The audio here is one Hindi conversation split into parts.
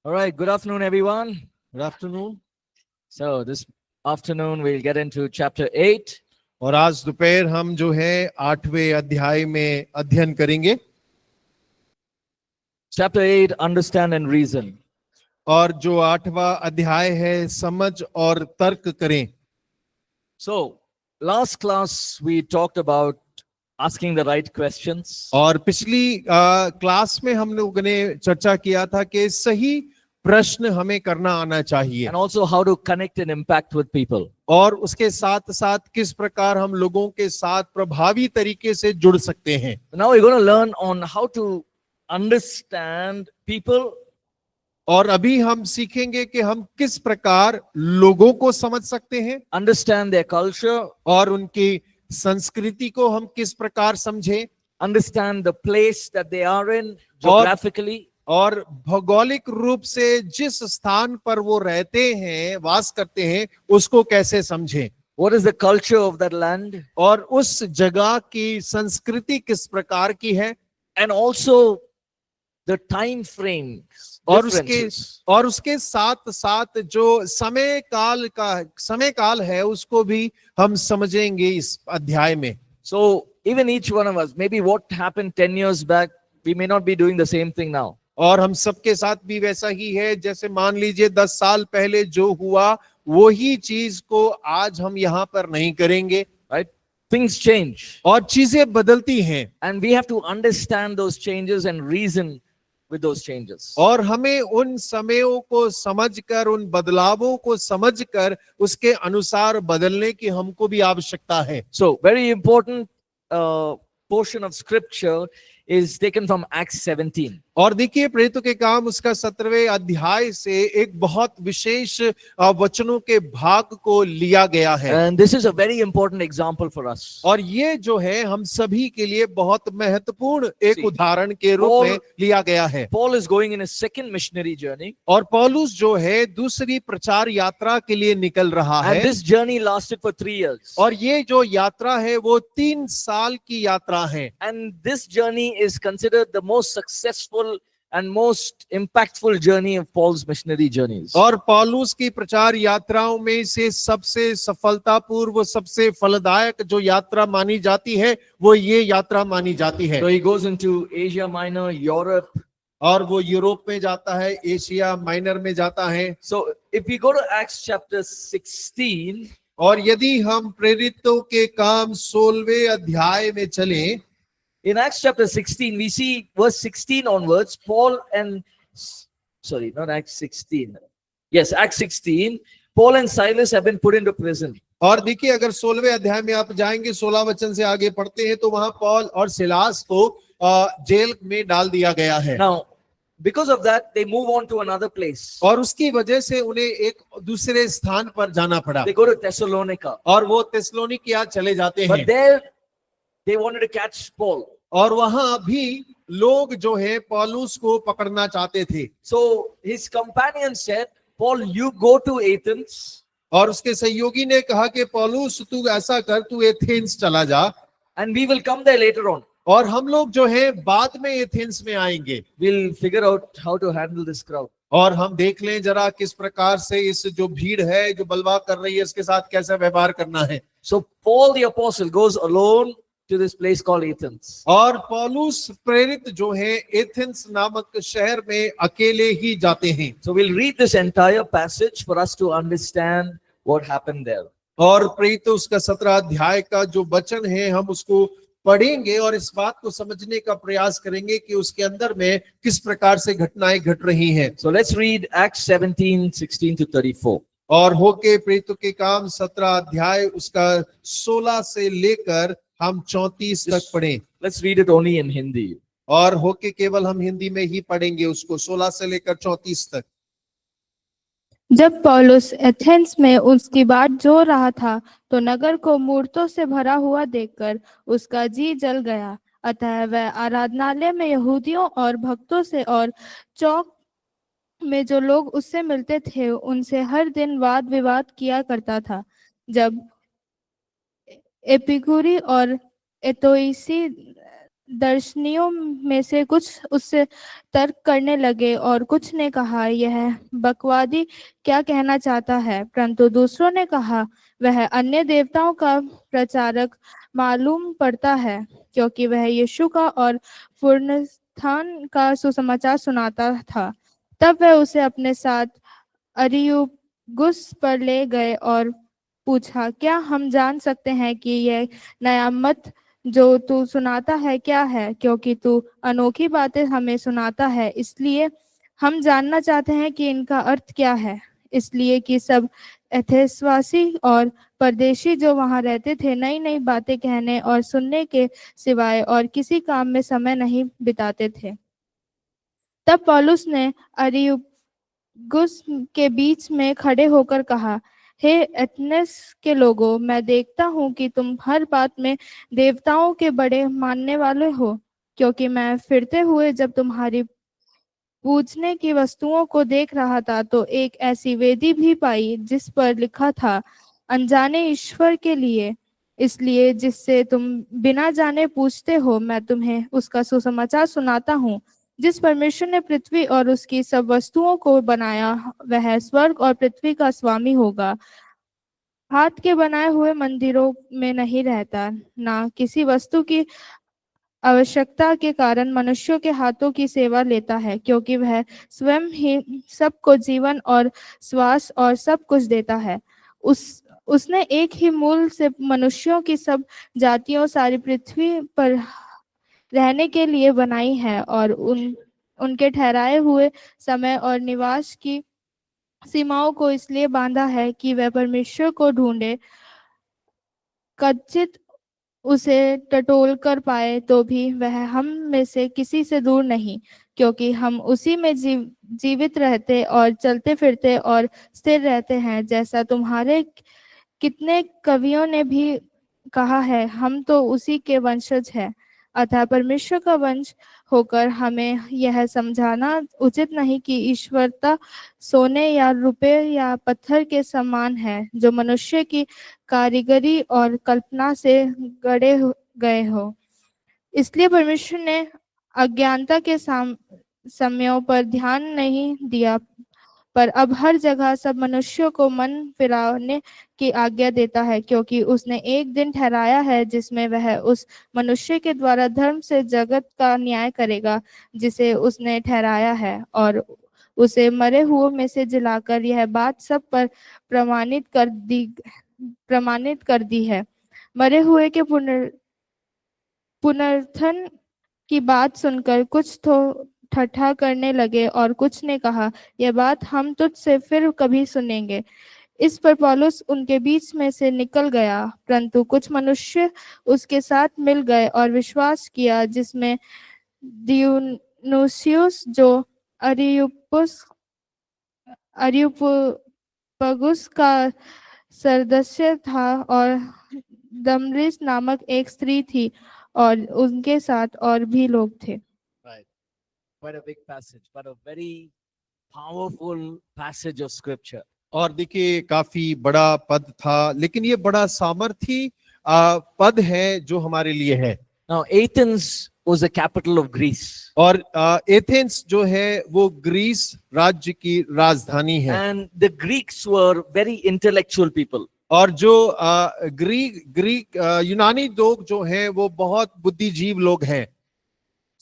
All right, good afternoon, everyone. Good afternoon. So, this afternoon we'll get into chapter 8. और आज दोपहर हम जो है 8वें अध्याय में अध्ययन करेंगे। Chapter 8, Understand and Reason. और जो 8वां अध्याय है समझ और तर्क करें। So, last class we talked about asking the right questions. और पिछली क्लास में हम लोगों ने चर्चा किया था कि सही प्रश्न हमें करना आना चाहिए And also how to connect and impact with people. और उसके साथ साथ किस प्रकार हम लोगों के साथ प्रभावी तरीके से जुड़ सकते हैं। Now we're going to learn on how to understand people, और अभी हम सीखेंगे कि हम किस प्रकार लोगों को समझ सकते हैं understand their culture, और उनकी संस्कृति को हम किस प्रकार समझें understand the place that they are in geographically, और भौगोलिक रूप से जिस स्थान पर वो रहते हैं वास करते हैं उसको कैसे समझें what is the culture of that land, और उस जगह की संस्कृति किस प्रकार की है and also the time frames. और differences. उसके साथ साथ जो समय काल है उसको भी हम समझेंगे इस अध्याय में। So even each one of us, maybe what happened 10 years back, we may not be doing the same thing now. और हम सबके साथ भी वैसा ही है, जैसे मान लीजिए 10 साल पहले जो हुआ वो ही चीज को आज हम यहाँ पर नहीं करेंगे, Right? Things change. और चीजें बदलती हैं And we have to understand those changes and reason with those changes. और हमें उन समयों को समझकर उन बदलावों को समझकर उसके अनुसार बदलने की हमको भी आवश्यकता है। So very important portion of scripture is taken from Acts 17. और देखिए प्रेरितों के काम उसका 17वें अध्याय से एक बहुत विशेष वचनों के भाग को लिया गया है। And this is a very important example for us. और ये जो है हम सभी के लिए बहुत महत्वपूर्ण एक See, उदाहरण के रूप Paul- में लिया गया है। Paul is going in his second missionary journey, और पौलुस जो है दूसरी प्रचार यात्रा के लिए निकल रहा and है this journey lasted for 3 years. और ये जो यात्रा है वो 3 साल की यात्रा है। And this journey is considered the most successful and most impactful journey of Paul's missionary journeys. और पौलुस की प्रचार यात्राओं में से सबसे सफलतापूर्व सबसे फलदायक जो यात्रा मानी जाती है वो ये यात्रा मानी जाती है। So he goes into Asia Minor, Europe. और वो यूरोप में जाता है, एशिया माइनर में जाता है। So if we go to Acts chapter 16, और यदि हम प्रेरितों के काम 16वें अध्याय में चलें, in Acts chapter 16, we see verse 16 onwards, Paul and, sorry, not Acts 16. Yes, Acts 16, Paul and Silas have been put into prison. और देखिए अगर 16वें अध्याय में आप जाएंगे 16 वचन से आगे पढ़ते हैं तो वहां पौल और सिलास को जेल में डाल दिया गया है। Now, because of that, they move on to another place. और उसकी वजह से उन्हें एक दूसरे स्थान पर जाना पड़ा They go to Thessalonica. और वो थिस्सलुनीकिया चले जाते But हैं। there, they wanted to catch Paul. और वहां भी लोग जो है पौलुस को पकड़ना चाहते थे। So his companion said, Paul, you go to Athens और उसके सहयोगी ने कहा कि पौलुस तू ऐसा कर, तू एथेंस चला जा and we will come there later on. और हम लोग जो है बाद में एथेंस में आएंगे। We'll figure out how to handle this crowd. और हम देख लें जरा किस प्रकार से इस जो भीड़ है जो बलवा कर रही है इसके साथ कैसा व्यवहार करना है। So Paul the apostle goes alone to this place called Athens. और पौलुस प्रेरित जो है एथेंस नामक शहर में अकेले ही जाते हैं। So we'll read this entire passage for us to understand what happened there. और प्रेरित उसका 17 अध्याय का जो वचन है हम उसको पढ़ेंगे और इस बात को समझने का प्रयास करेंगे कि उसके अंदर में किस प्रकार से घटनाएं घट रही हैं। So let's read Acts 17:16 to 34. और होके प्रेरितों के काम 17 अध्याय उसका 16 से लेकर हम 34 तक पढ़ें। Let's read it only in Hindi. और होके केवल हम हिंदी में ही पढ़ेंगे उसको 16 से लेकर 34 तक। जब पौलुस एथेंस में उसकी बाट जोह रहा था तो नगर को मूर्तों से भरा हुआ देखकर उसका जी जल गया। अतः वह आराधनालय में यहूदियों और भक्तों से और चौक में जो लोग उससे मिलते थे उनसे हर दिन वाद विवाद किया करता था। जब एपिकुरी और एतोईसी दर्शनियों में से कुछ उससे तर्क करने लगे और कुछ ने कहा, यह बकवादी क्या कहना चाहता है, परंतु दूसरों ने कहा, वह अन्य देवताओं का प्रचारक मालूम पड़ता है, क्योंकि वह यीशु का और पुनरुत्थान का सुसमाचार सुनाता था। तब वह उसे अपने साथ अरियुगुस पर ले गए और पूछा, क्या हम जान सकते हैं कि यह नया मत जो तू सुनाता है क्या है, क्योंकि तू अनोखी बातें हमें सुनाता है, इसलिए हम जानना चाहते हैं कि इनका अर्थ क्या है। इसलिए कि सब एथेंसवासी और परदेशी जो वहां रहते थे नई नई बातें कहने और सुनने के सिवाय और किसी काम में समय नहीं बिताते थे। तब पौलुस ने अरियुगुस के बीच में खड़े होकर कहा, हे एथेंस के लोगों, मैं देखता हूँ कि तुम हर बात में देवताओं के बड़े मानने वाले हो, क्योंकि मैं फिरते हुए जब तुम्हारी पूजने की वस्तुओं को देख रहा था तो एक ऐसी वेदी भी पाई जिस पर लिखा था, अनजाने ईश्वर के लिए। इसलिए जिससे तुम बिना जाने पूछते हो, मैं तुम्हें उसका सुसमाचार सुनाता हूँ। जिस परमेश्वर ने पृथ्वी और उसकी सब वस्तुओं को बनाया, वह स्वर्ग और पृथ्वी का स्वामी होगा। हाथ के बनाए हुए मंदिरों में नहीं रहता, ना किसी वस्तु की आवश्यकता के कारण मनुष्यों के हाथों की सेवा लेता है, क्योंकि वह स्वयं ही सबको जीवन और श्वास और सब कुछ देता है। उसने एक ही मूल से मनुष्यों की सब जातियों सारी पृथ्वी पर रहने के लिए बनाई है और उनके ठहराए हुए समय और निवास की सीमाओं को इसलिए बांधा है कि वह परमेश्वर को ढूंढे, कचित उसे टटोल कर पाए तो भी वह हम में से किसी से दूर नहीं, क्योंकि हम उसी में जीवित रहते और चलते फिरते और स्थिर रहते हैं। जैसा तुम्हारे कितने कवियों ने भी कहा है, हम तो उसी के वंशज हैं। अतः परमेश्वर का वंश होकर हमें यह समझाना उचित नहीं कि ईश्वरता सोने या रुपए या पत्थर के समान है, जो मनुष्य की कारीगरी और कल्पना से गए हो। इसलिए परमेश्वर ने अज्ञानता के समयों पर ध्यान नहीं दिया, पर अब हर जगह सब मनुष्यों को मन फिराने की आज्ञा देता है, क्योंकि उसने एक दिन ठहराया है जिसमें वह उस मनुष्य के द्वारा धर्म से जगत का न्याय करेगा जिसे उसने ठहराया है, और उसे मरे हुओं में से जिलाकर यह बात सब पर प्रमाणित कर दी है। मरे हुए के पुनरुत्थान की बात सुनकर कुछ तो ठट्ठा करने लगे और कुछ ने कहा, यह बात हम तुझसे फिर कभी सुनेंगे। इस पर पौलुस उनके बीच में से निकल गया, परंतु कुछ मनुष्य उसके साथ मिल गए और विश्वास किया, जिसमें दियुनुसियुस जो अरियुपगुस का सदस्य था और दमरिस नामक एक स्त्री थी और उनके साथ और भी लोग थे। Right. Quite a big passage, but a very powerful passage of scripture. और देखिए काफी बड़ा पद था, लेकिन ये बड़ा सामर्थी पद है जो हमारे लिए है। Now, Athens was the capital of Greece. और एथेंस जो है वो ग्रीस राज्य की राजधानी है। And the Greeks were very intellectual people. और जो ग्रीक यूनानी लोग जो हैं वो बहुत बुद्धिजीव लोग हैं।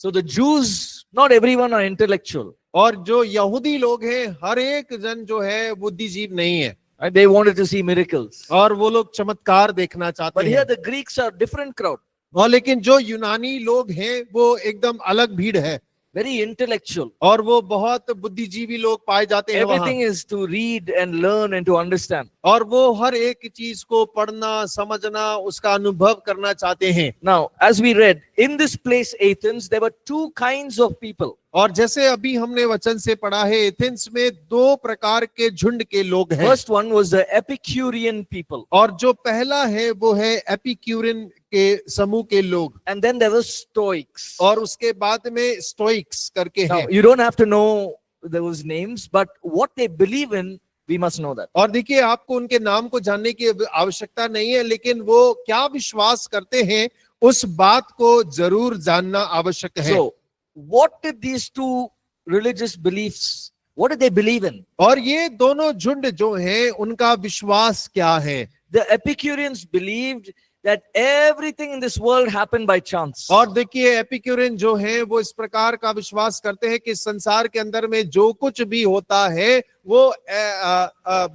So the Jews, not everyone are intellectual. और जो यहूदी लोग हैं हर एक जन जो है बुद्धिजीव नहीं है। Right? They wanted to see miracles. और वो लोग चमत्कार देखना But चाहते here हैं। the Greeks are different crowd. और लेकिन जो यूनानी लोग हैं वो एकदम अलग भीड़ है। Very intellectual. और वो बहुत बुद्धिजीवी लोग पाए जाते हैं वहाँ। Everything is to read and learn and to understand. और वो हर एक चीज को पढ़ना समझना उसका अनुभव करना चाहते हैं। Now, as we read, in this place Athens, there were two kinds of people. और जैसे अभी हमने वचन से पढ़ा है, एथेंस में दो प्रकार के झुंड के लोग हैं। First one was the Epicurean people. और जो पहला है वो है एपिक्यूरियन के समूह के लोग। And then there were Stoics. और उसके बाद में स्टोइक्स करके Now, हैं। you don't have to know those names, but what they believe in, we must know that. और देखिए आपको उनके नाम को जानने की आवश्यकता नहीं है, लेकिन वो क्या विश्वास करते हैं उस बात को जरूर जानना आवश्यक है। So, what did these two religious beliefs, what did they believe in? और ये दोनों झुंड जो हैं उनका विश्वास क्या है? The Epicureans believed that everything in this world happened by chance. और देखिए एपिक्यूरियन जो हैं वो इस प्रकार का विश्वास करते हैं कि संसार के अंदर में जो कुछ भी होता है वो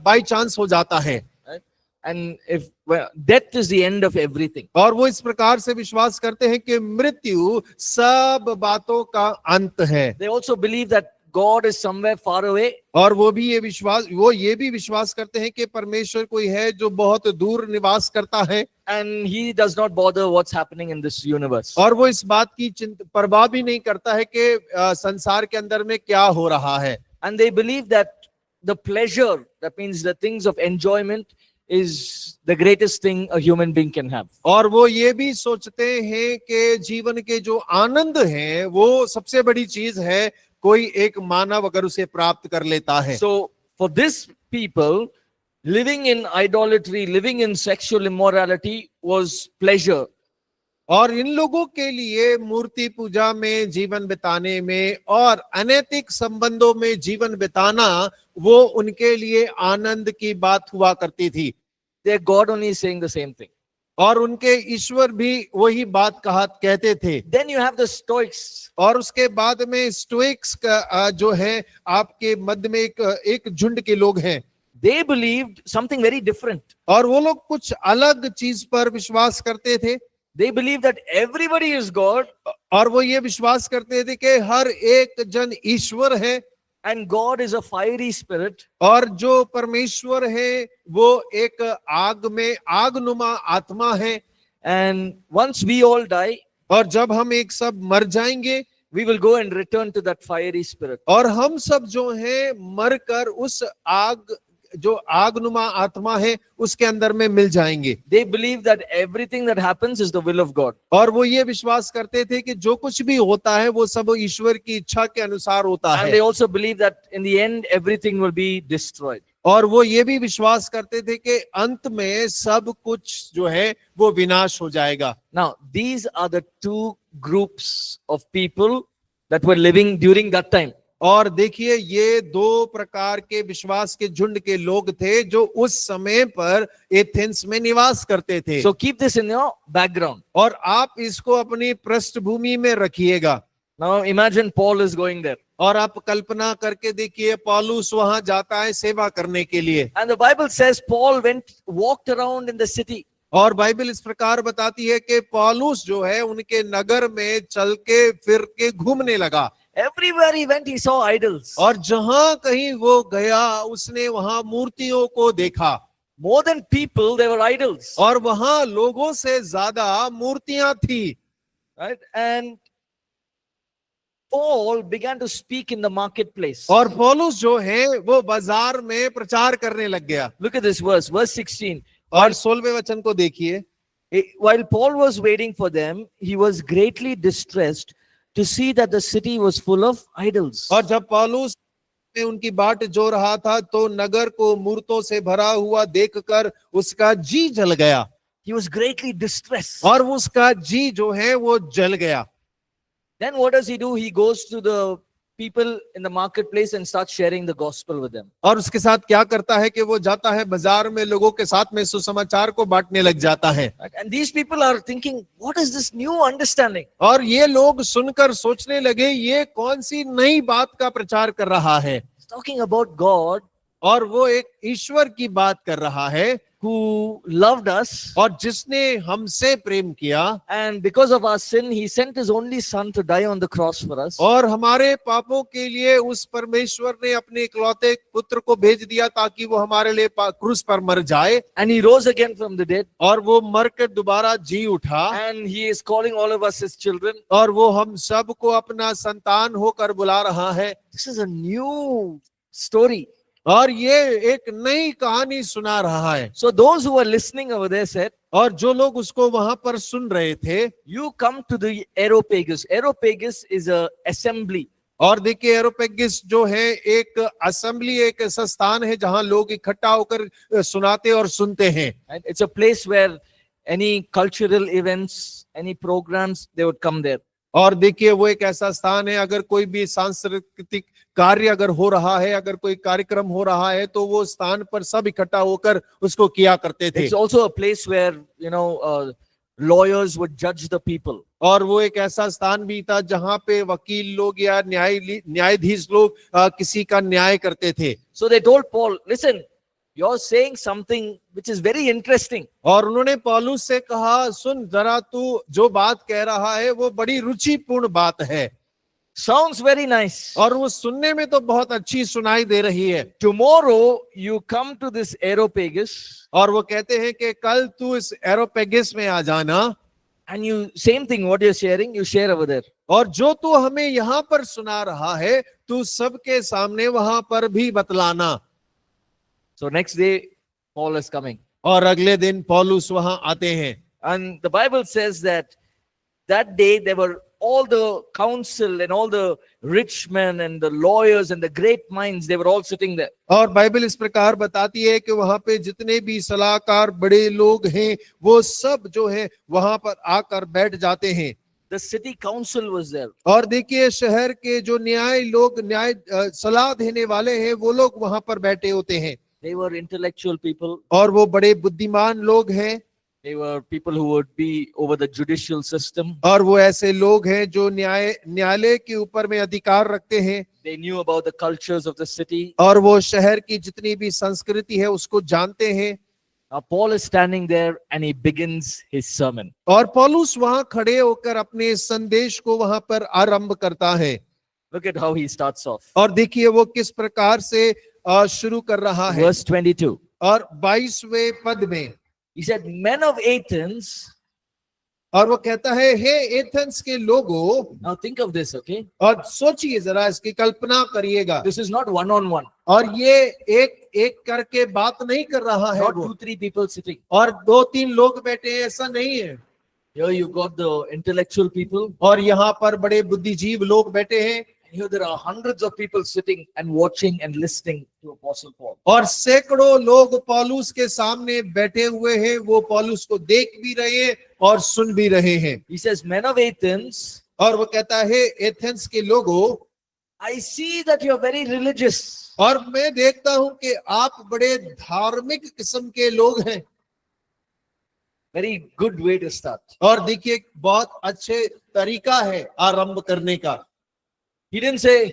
बाय चांस हो जाता है। And if death is the end of everything. और वो इस प्रकार से विश्वास करते हैं कि मृत्यु सब बातों का अंत है। They also believe that God is somewhere far away. और वो ये भी विश्वास करते हैं कि परमेश्वर कोई है जो बहुत दूर निवास करता है। And he does not bother what's happening in this universe. और वो इस बात की परवाह भी नहीं करता है कि संसार के अंदर में क्या हो रहा है। And they believe that the pleasure, that means the things of enjoyment, is the greatest thing a human being can have. और वो ये भी सोचते हैं कि जीवन के जो आनंद हैं वो सबसे बड़ी चीज है, कोई एक मानव अगर उसे प्राप्त कर लेता है। So for this people, living in idolatry, living in sexual immorality was pleasure. और इन लोगों के लिए मूर्ति पूजा में जीवन बिताने में और अनैतिक संबंधों में जीवन बिताना वो उनके लिए आनंद की बात हुआ करती थी। Their God only is saying the same thing. और उनके ईश्वर भी वही बात कहते थे। Then you have the Stoics. और उसके बाद में स्टोइक्स का जो है आपके मध्य में एक झुंड के लोग हैं। They believed something very different. और वो लोग कुछ अलग चीज पर विश्वास करते थे। They believe that everybody is God. और वो ये विश्वास करते थे कि हर एक जन ईश्वर है। And God is a fiery spirit. और जो परमेश्वर है वो एक आगनुमा आत्मा है। And once we all die, और जब हम एक सब मर जाएंगे, we will go and return to that fiery spirit. और हम सब जो हैं मरकर उस जो आगनुमा आत्मा है उसके अंदर में मिल जाएंगे। They believe that everything that happens is the will of God. और वो ये विश्वास करते थे कि जो कुछ भी होता है वो सब ईश्वर की इच्छा के अनुसार होता And है। they also believe that in the end, everything will be destroyed. और वो ये भी विश्वास करते थे कि अंत में सब कुछ जो है वो विनाश हो जाएगा। Now, these are the two groups of people that were living during that time. और देखिए ये दो प्रकार के विश्वास के झुंड के लोग थे जो उस समय पर एथेंस में निवास करते थे। So keep this in your background. और आप इसको अपनी पृष्ठभूमि में रखिएगा। Now imagine Paul is going there. और आप कल्पना करके देखिए पौलुस वहां जाता है सेवा करने के लिए। And the Bible says Paul walked around in the city. और बाइबल इस प्रकार बताती है कि पौलुस जो है उनके नगर में चल के फिर के घूमने लगा। Everywhere he went, he saw idols. और जहां कहीं वो गया उसने वहां मूर्तियों को देखा। More than people, there were idols. और वहां लोगों से ज्यादा मूर्तियां थी। Right? And Paul began to speak in the marketplace. और पौलुस जो है वो बाजार में प्रचार करने लग गया। Look at this verse 16. और 16वें वचन को देखिए। While Paul was waiting for them, he was greatly distressed to see that the city was full of idols. और जब पौलुस में उनकी बाट जो रहा था तो नगर को मूर्तों से भरा हुआ देखकर उसका जी जल गया। He was greatly distressed. और उसका जी जो है वो जल गया। Then what does he do? He goes to the people in the marketplace and starts sharing the gospel with them. और उसके साथ क्या करता है कि वो जाता है बाजार में लोगों के साथ में सुसमाचार को बांटने लग जाता है। And these people are thinking, what is this new understanding? और ये लोग सुनकर सोचने लगे ये कौन सी नई बात का प्रचार कर रहा है। He's talking about God और वो एक ईश्वर की बात कर रहा है who loved us, और जिसने हमसे प्रेम किया and because of our sin, he sent his only son to die on the cross for us. और हमारे पापों के लिए उस परमेश्वर ने अपने इकलौते पुत्र को भेज दिया ताकि वो हमारे लिए क्रूस पर मर जाए। And he rose again from the dead. और वो मरकर दोबारा जी उठा। And he is calling all of us his children. और वो हम सबको अपना संतान होकर बुला रहा है। This is a new story. और ये एक नई कहानी सुना रहा है। So those who were listening over there said, और जो लोग उसको वहां पर सुन रहे थे, you come to the Areopagus. Areopagus is a assembly. और देखिए एरोपेगिस जो है एक असेंबली, एक ऐसा स्थान है जहां लोग इकट्ठा होकर सुनाते और सुनते हैं। Right? It's a place where any cultural events, any programs, they would come there. और देखिए वो एक ऐसा स्थान है, अगर कोई भी सांस्कृतिक कार्य अगर हो रहा है, अगर कोई कार्यक्रम हो रहा है, तो वो स्थान पर सब इकट्ठा होकर उसको किया करते थे। It's also a place where, lawyers would judge the people. और वो एक ऐसा स्थान भी था जहां पे वकील लोग या न्यायाधीश लोग किसी का न्याय करते थे। So they told Paul, listen, you're saying something which is very interesting. और उन्होंने पौलुस से कहा, सुन जरा, तू जो बात कह रहा है वो बड़ी रुचिपूर्ण बात है, Sounds very nice. और वो सुनने में तो बहुत अच्छी सुनाई दे रही है। Tomorrow you come to this Areopagus और वो कहते हैं कि कल तू इस एरोपेगिस में आ जाना, and you, same thing what you're sharing, you share over there. और जो तू हमें यहाँ पर सुना रहा है तू सबके सामने वहां पर भी बतलाना। So next day, Paul is coming. और अगले दिन पौलुस वहां आते हैं। And the Bible says that day there were all the council and all the rich men and the lawyers and the great minds, they were all sitting there. और बाइबल इस प्रकार बताती है कि वहां पे जितने भी सलाहकार बड़े लोग हैं वो सब जो है वहां पर आकर बैठ जाते हैं। The city council was there. और देखिए शहर के जो न्याय सलाह देने वाले हैं वो लोग वहां पर बैठे होते हैं। They were intellectual people. और वो बड़े बुद्धिमान लोग हैं। They were people who would be over the judicial system. और वो ऐसे लोग हैं जो न्यायालय के ऊपर में अधिकार रखते हैं। They knew about the cultures of the city. और वो शहर की जितनी भी संस्कृति है उसको जानते हैं। Now Paul is standing there and he begins his sermon. और पौलुस वहां खड़े होकर अपने संदेश को वहां पर आरंभ करता है। Look at how he starts off. और देखिए वो किस प्रकार से शुरू कर रहा है। Verse 22. और 22वें पद में He said, men of Athens. और वो कहता है, हे एथेंस के लोगों। Now think of this, okay? और सोचिए जरा, इसकी कल्पना करिएगा। This is not one-on-one. और ये एक एक करके बात नहीं कर रहा है Not वो। 2-3 people sitting. और 2-3 लोग बैठे हैं, ऐसा नहीं है। Here you got the intellectual people. और यहाँ पर बड़े बुद्धिजीव लोग बैठे हैं। Here there are hundreds of people sitting and watching and listening to Apostle Paul. और सैकड़ों लोग पौलुस के सामने बैठे हुए हैं, वो पौलुस को देख भी रहे हैं और सुन भी रहे हैं। He says, men of Athens. और वो कहता है, एथेंस के लोगों, I see that you are very religious. और मैं देखता हूं कि आप बड़े धार्मिक किस्म के लोग हैं। Very good way to start. और देखिए बहुत अच्छे तरीका है आरंभ करने का। He didn't say,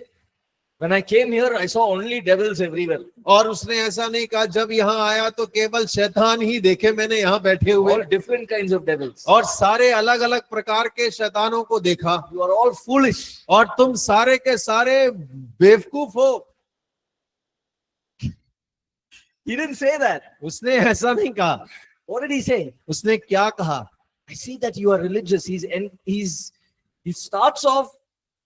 when I came here, I saw only devils everywhere. और उसने ऐसा नहीं कहा, जब यहाँ आया तो केवल शैतान ही देखे मैंने यहाँ बैठे हुए। All different kinds of devils. और सारे अलग अलग प्रकार के शैतानों को देखा। You are all foolish. और तुम सारे के सारे बेवकूफ हो। He didn't say that. उसने ऐसा नहीं कहा। What did he say? उसने क्या कहा? I see that you are religious. He starts off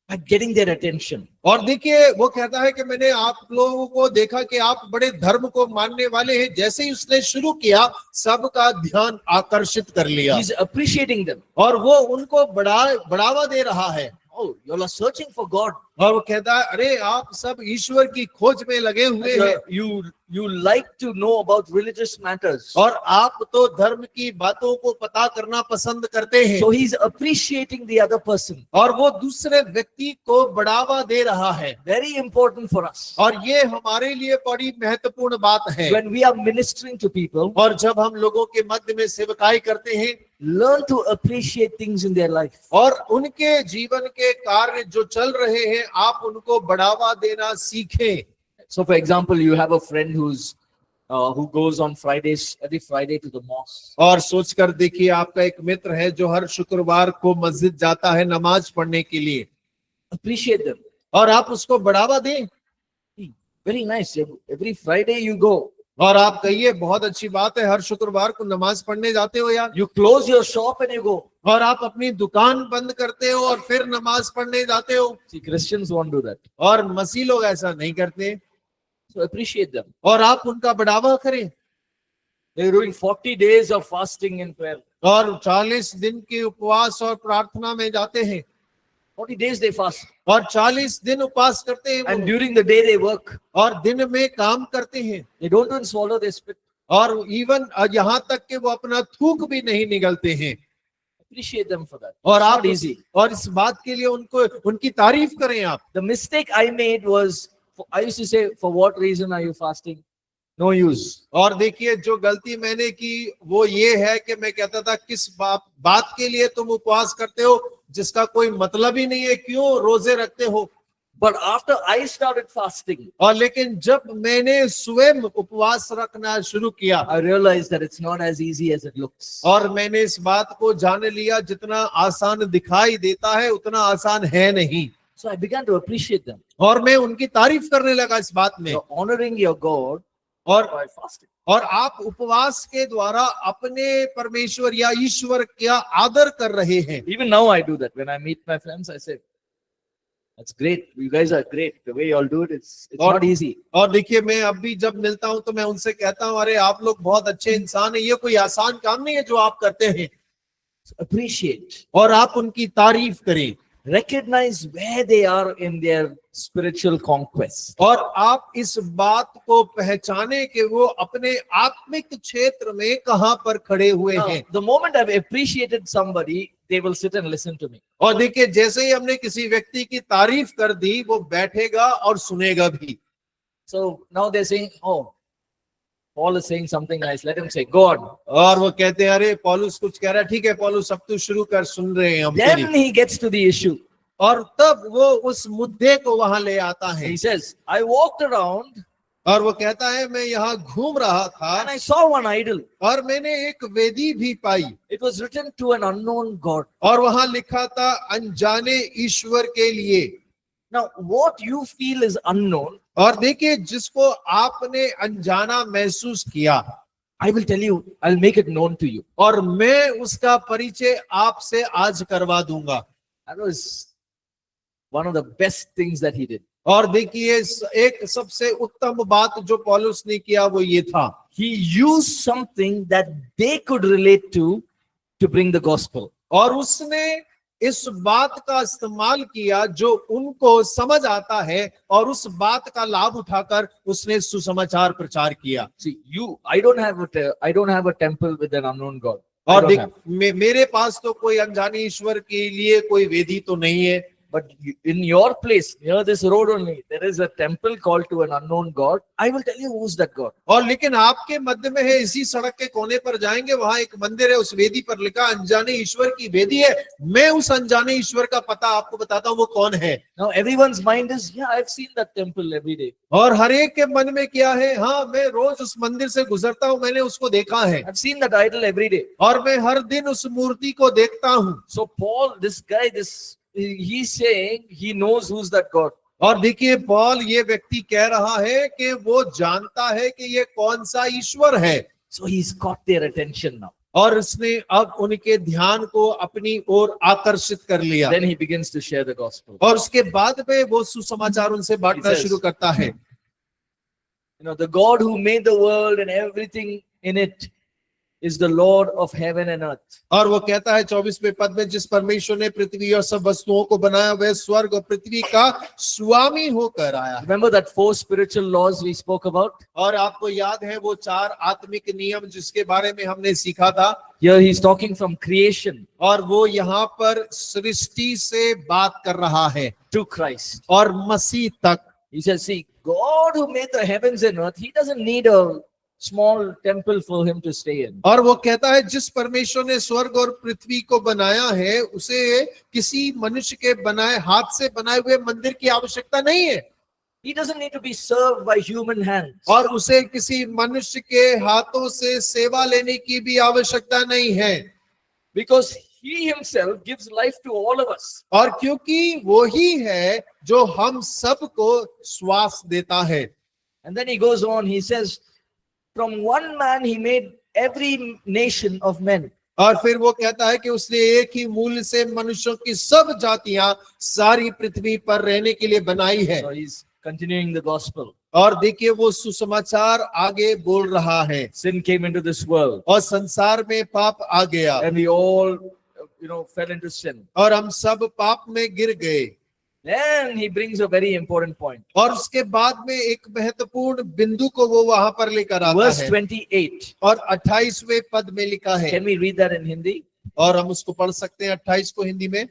by getting their attention. और देखिए वो कहता है कि मैंने आप लोगों को देखा कि आप बड़े धर्म को मानने वाले हैं। जैसे ही उसने शुरू किया, सबका ध्यान आकर्षित कर लिया। He's appreciating them. और वो उनको बढ़ावा दे रहा है। Oh, you all are searching for God. और वो कहता है, अरे आप सब ईश्वर की खोज में लगे हुए हैं। You like to know about religious matters. और आप तो धर्म की बातों को पता करना पसंद करते हैं। So he's appreciating the other person. और वो दूसरे व्यक्ति को बढ़ावा दे रहा है। Very important for us. और ये हमारे लिए बड़ी महत्वपूर्ण बात है। When we are ministering to people, और जब हम लोगों के मध्य में सेवकाई करते हैं, learn to appreciate things in their life. और उनके जीवन के कार्य जो चल रहे हैं, आप उनको बढ़ावा देना सीखें। So for example, you have a friend who goes on Fridays, every Friday to the mosque. और सोचकर देखिए, आपका एक मित्र है जो हर शुक्रवार को मस्जिद जाता है नमाज पढ़ने के लिए। Appreciate them. और आप उसको बढ़ावा दें। Very nice. Every Friday you go. और आप कहिए, बहुत अच्छी बात है, हर शुक्रवार को नमाज पढ़ने जाते हो यार। You close your shop and you go. और आप अपनी दुकान बंद करते हो और फिर नमाज पढ़ने जाते हो। See, Christians won't do that. और मसीह लोग ऐसा नहीं करते। So appreciate them. और आप उनका बढ़ावा करें। They're doing 40 days of fasting and prayer. और 40 दिन के उपवास और प्रार्थना में जाते हैं। 40 days they fast. और 40 दिन उपवास करते हैं And वो। during the day they work. और दिन में काम करते हैं। They don't even swallow their spit. और इवन यहाँ तक कि वो अपना थूक भी नहीं निगलते हैं। Appreciate them for that. और It's आप not easy. और इस बात के लिए उनको उनकी तारीफ करें आप। The mistake I made was, I used to say, for what reason are you fasting? No use. और देखिए जो गलती मैंने की वो ये है कि मैं कहता था किस बात के लिए तुम उपवास करते हो जिसका कोई मतलब ही नहीं है, क्यों रोजे रखते हो। But after I started fasting, और लेकिन जब मैंने स्वयं उपवास रखना शुरू किया I realized that it's not as easy as it looks. और मैंने इस बात को जान लिया जितना आसान दिखाई देता है उतना आसान है नहीं। So I began to appreciate them. और मैं उनकी तारीफ करने लगा इस बात में। You're honoring your God और by fasting. और आप उपवास के द्वारा अपने परमेश्वर या ईश्वर का आदर कर रहे हैं। Even now I do that. When I meet my friends, I say, that's great. You guys are great. The way you all do it, it's not easy. और देखिए मैं अब भी जब मिलता हूं तो मैं उनसे कहता हूं अरे आप लोग बहुत अच्छे इंसान हैं, ये कोई आसान काम नहीं है जो आप करते हैं। Appreciate. और आप उनकी तारीफ करें। Recognize where they are in their spiritual conquest. और आप इस बात को पहचाने कि वो अपने आत्मिक क्षेत्र में कहां पर खड़े हुए Now, हैं। the moment I've appreciated somebody, they will sit and listen to me. और देखिए जैसे ही हमने किसी व्यक्ति की तारीफ कर दी वो बैठेगा और सुनेगा भी। So now they're saying, oh, Paul is saying something nice. Let him say, God. और वो कहते हैं अरे पौलुस कुछ कह रहा है, ठीक है पौलुस अब तू शुरू कर, सुन रहे हैं हम तेरी। Then he gets to the issue. और तब वो उस मुद्दे को वहां ले आता है। He says, I walked around और वो कहता है मैं यहाँ घूम रहा था and I saw one idol. और मैंने एक वेदी भी पाई It was written to an unknown God. और वहां लिखा था अनजाने ईश्वर के लिए। Now, what you feel is unknown, और देखिए जिसको आपने अनजाना महसूस किया, I will tell you, I'll make it known to you. और मैं उसका परिचय आपसे आज करवा दूंगा। That was one of the best things that he did. और देखिए एक सबसे उत्तम बात जो पौलुस ने किया वो ये था, He used something that they could relate to bring the gospel. और उसने इस बात का इस्तेमाल किया जो उनको समझ आता है और उस बात का लाभ उठाकर उसने सुसमाचार प्रचार किया। See, I don't have a temple with an unknown God. I और don't देख have. मेरे पास तो कोई अनजाने ईश्वर के लिए कोई वेदी तो नहीं है। But in your place, near this road only, there is a temple called to an unknown God. I will tell you who's that God. और लेकिन आपके मध्य में है, इसी सड़क के कोने पर जाएंगे वहां एक मंदिर है, उस वेदी पर लिखा अनजाने ईश्वर की वेदी है। मैं उस अनजाने ईश्वर का पता आपको बताता हूँ वो कौन है। Now everyone's mind is, yeah, I've seen that temple every day. और हर एक के मन में क्या है, हाँ मैं रोज उस मंदिर से गुजरता हूँ, मैंने उसको देखा है I've seen that idol every day. और मैं हर दिन उस मूर्ति को देखता हूँ। So Paul, this guy, he's saying he knows who's that God. और देखिए पौल ये व्यक्ति कह रहा है कि वो जानता है कि ये कौन सा ईश्वर है। So he's got their attention now. और उसने अब उनके ध्यान को अपनी ओर आकर्षित कर लिया। Then he begins to share the gospel. और उसके बाद में वो सुसमाचार उनसे बांटना शुरू करता है। You know, the God who made the world and everything in it is the Lord of heaven and earth. और वो कहता है 24वें पद में, जिस परमेश्वर ने पृथ्वी और सब वस्तुओं को बनाया वह स्वर्ग और पृथ्वी का स्वामी होकर आया। Remember that 4 spiritual laws we spoke about? और आपको याद है वो 4 आत्मिक नियम जिसके बारे में हमने सीखा था। Here he's talking from creation और वो यहाँ पर सृष्टि से बात कर रहा है to Christ. और मसीह तक। He says, see, God who made the heavens and earth, he doesn't need a small temple for him to stay in. और वो कहता है जिस परमेश्वर ने स्वर्ग और पृथ्वी को बनाया है उसे किसी मनुष्य के बनाए हाथ से बनाए हुए मंदिर की आवश्यकता नहीं है। He doesn't need to be served by human hands. और उसे किसी मनुष्य के हाथों से सेवा लेने की भी आवश्यकता नहीं है। Because he himself gives life to all of us. और क्योंकि वो ही है जो हम सबको श्वास देता है। And then he goes on, he says, from one man he made every nation of men. और फिर वो कहता है कि उसने एक ही मूल से मनुष्यों की सब जातियां सारी पृथ्वी पर रहने के लिए बनाई है। So he's continuing the gospel. और देखिए वो सुसमाचार आगे बोल रहा है। Sin came into this world और संसार में पाप आ गया and we all, fell into sin. और हम सब पाप में गिर गए। Then he brings a very important point. और उसके बाद में एक महत्वपूर्ण बिंदु को वो वहां पर लेकर आता Verse है 28. और 28वें पद में लिखा है, Can we read that in Hindi? और हम उसको पढ़ सकते हैं 28 को हिंदी में।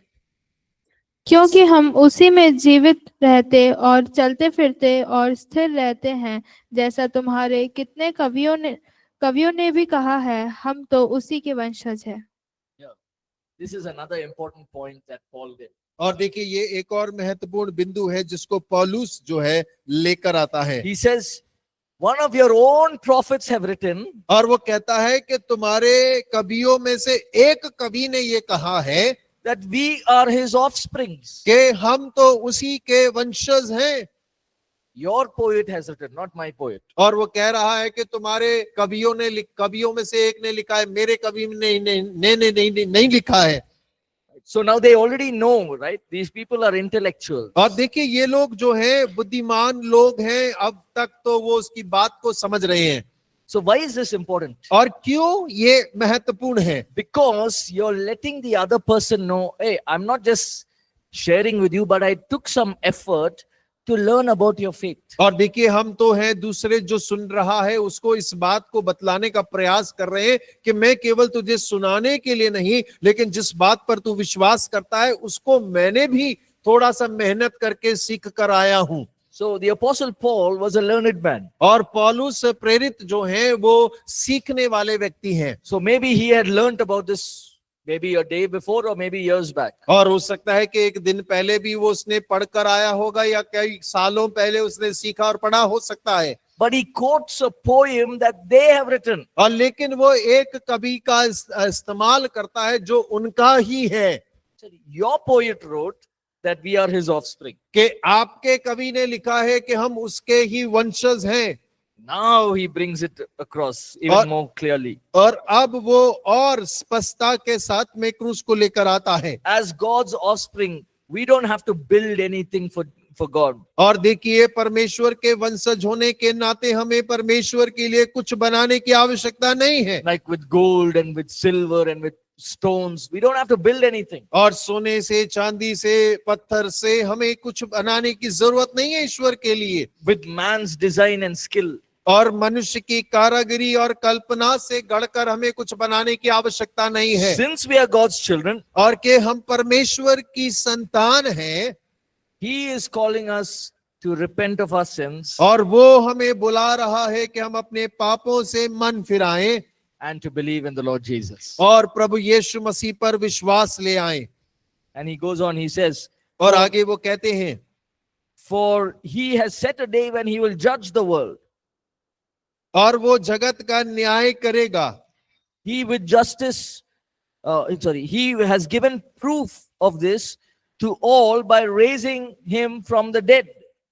क्योंकि हम उसी में जीवित रहते और चलते फिरते और स्थिर रहते हैं, जैसा तुम्हारे कितने कवियों ने भी कहा है, हम तो उसी के वंशज हैं। This is another important point that Paul did. और देखिए ये एक और महत्वपूर्ण बिंदु है जिसको पौलुस जो है लेकर आता है। He says, one of your own prophets have written, और वो कहता है कि तुम्हारे कवियों में से एक कवि ने ये कहा है that we are his offsprings. कि हम तो उसी के वंशज हैं। Your poet has written, not my poet. और वो कह रहा है कि तुम्हारे कवियों में से एक ने लिखा है, मेरे कवि ने नहीं लिखा है। So now they already know, right? These people are intellectual. और देखिए ये लोग जो हैं बुद्धिमान लोग हैं, अब तक तो वो उसकी बात को समझ रहे हैं। So why is this important? और क्यों ये महत्वपूर्ण है? Because you're letting the other person know, hey, I'm not just sharing with you, but I took some effort to learn about your faith. और देखिए हम तो हैं, दूसरे जो सुन रहा है उसको इस बात को बतलाने का प्रयास कर रहे हैं कि मैं केवल तुझे सुनाने के लिए नहीं, लेकिन जिस बात पर तू विश्वास करता है उसको मैंने भी थोड़ा सा मेहनत करके सीख कर आया हूं। So the apostle Paul was a learned man. और पौलुस प्रेरित जो हैं वो सीखने वाले व्यक्ति हैं। So maybe he had learned about this maybe a day before or maybe years back. और हो सकता है कि एक दिन पहले भी वो उसने पढ़कर आया होगा या कई सालों पहले उसने सीखा और पढ़ा हो सकता है। But he quotes a poem that they have written. और लेकिन वो एक कवि का इस्तेमाल करता है जो उनका ही है। Your poet wrote that we are his offspring. कि आपके कवि ने लिखा है कि हम उसके ही वंशज हैं। Now he brings it across even more clearly. और अब वो और स्पष्टता के साथ में क्रूस को लेकर आता है। As God's offspring, we don't have to build anything for God. और देखिए परमेश्वर के वंशज होने के नाते हमें परमेश्वर के लिए कुछ बनाने की आवश्यकता नहीं है। Like with gold and with silver and with stones, we don't have to build anything. और सोने से, चांदी से, पत्थर से हमें कुछ बनाने की जरूरत नहीं है ईश्वर के लिए। With man's design and skill. और मनुष्य की कारागिरी और कल्पना से गढ़कर हमें कुछ बनाने की आवश्यकता नहीं है। Since we are God's children, और कि हम परमेश्वर की संतान हैं, he is calling us to repent of our sins और वो हमें बुला रहा है कि हम अपने पापों से मन फिराएं and to believe in the Lord Jesus. और प्रभु यीशु मसीह पर विश्वास ले आएं। And he goes on, he says, और आगे वो कहते हैं, for he has set a day when he will judge the world. और वो जगत का न्याय करेगा। He with justice, he has given proof of this to all by raising him from the dead.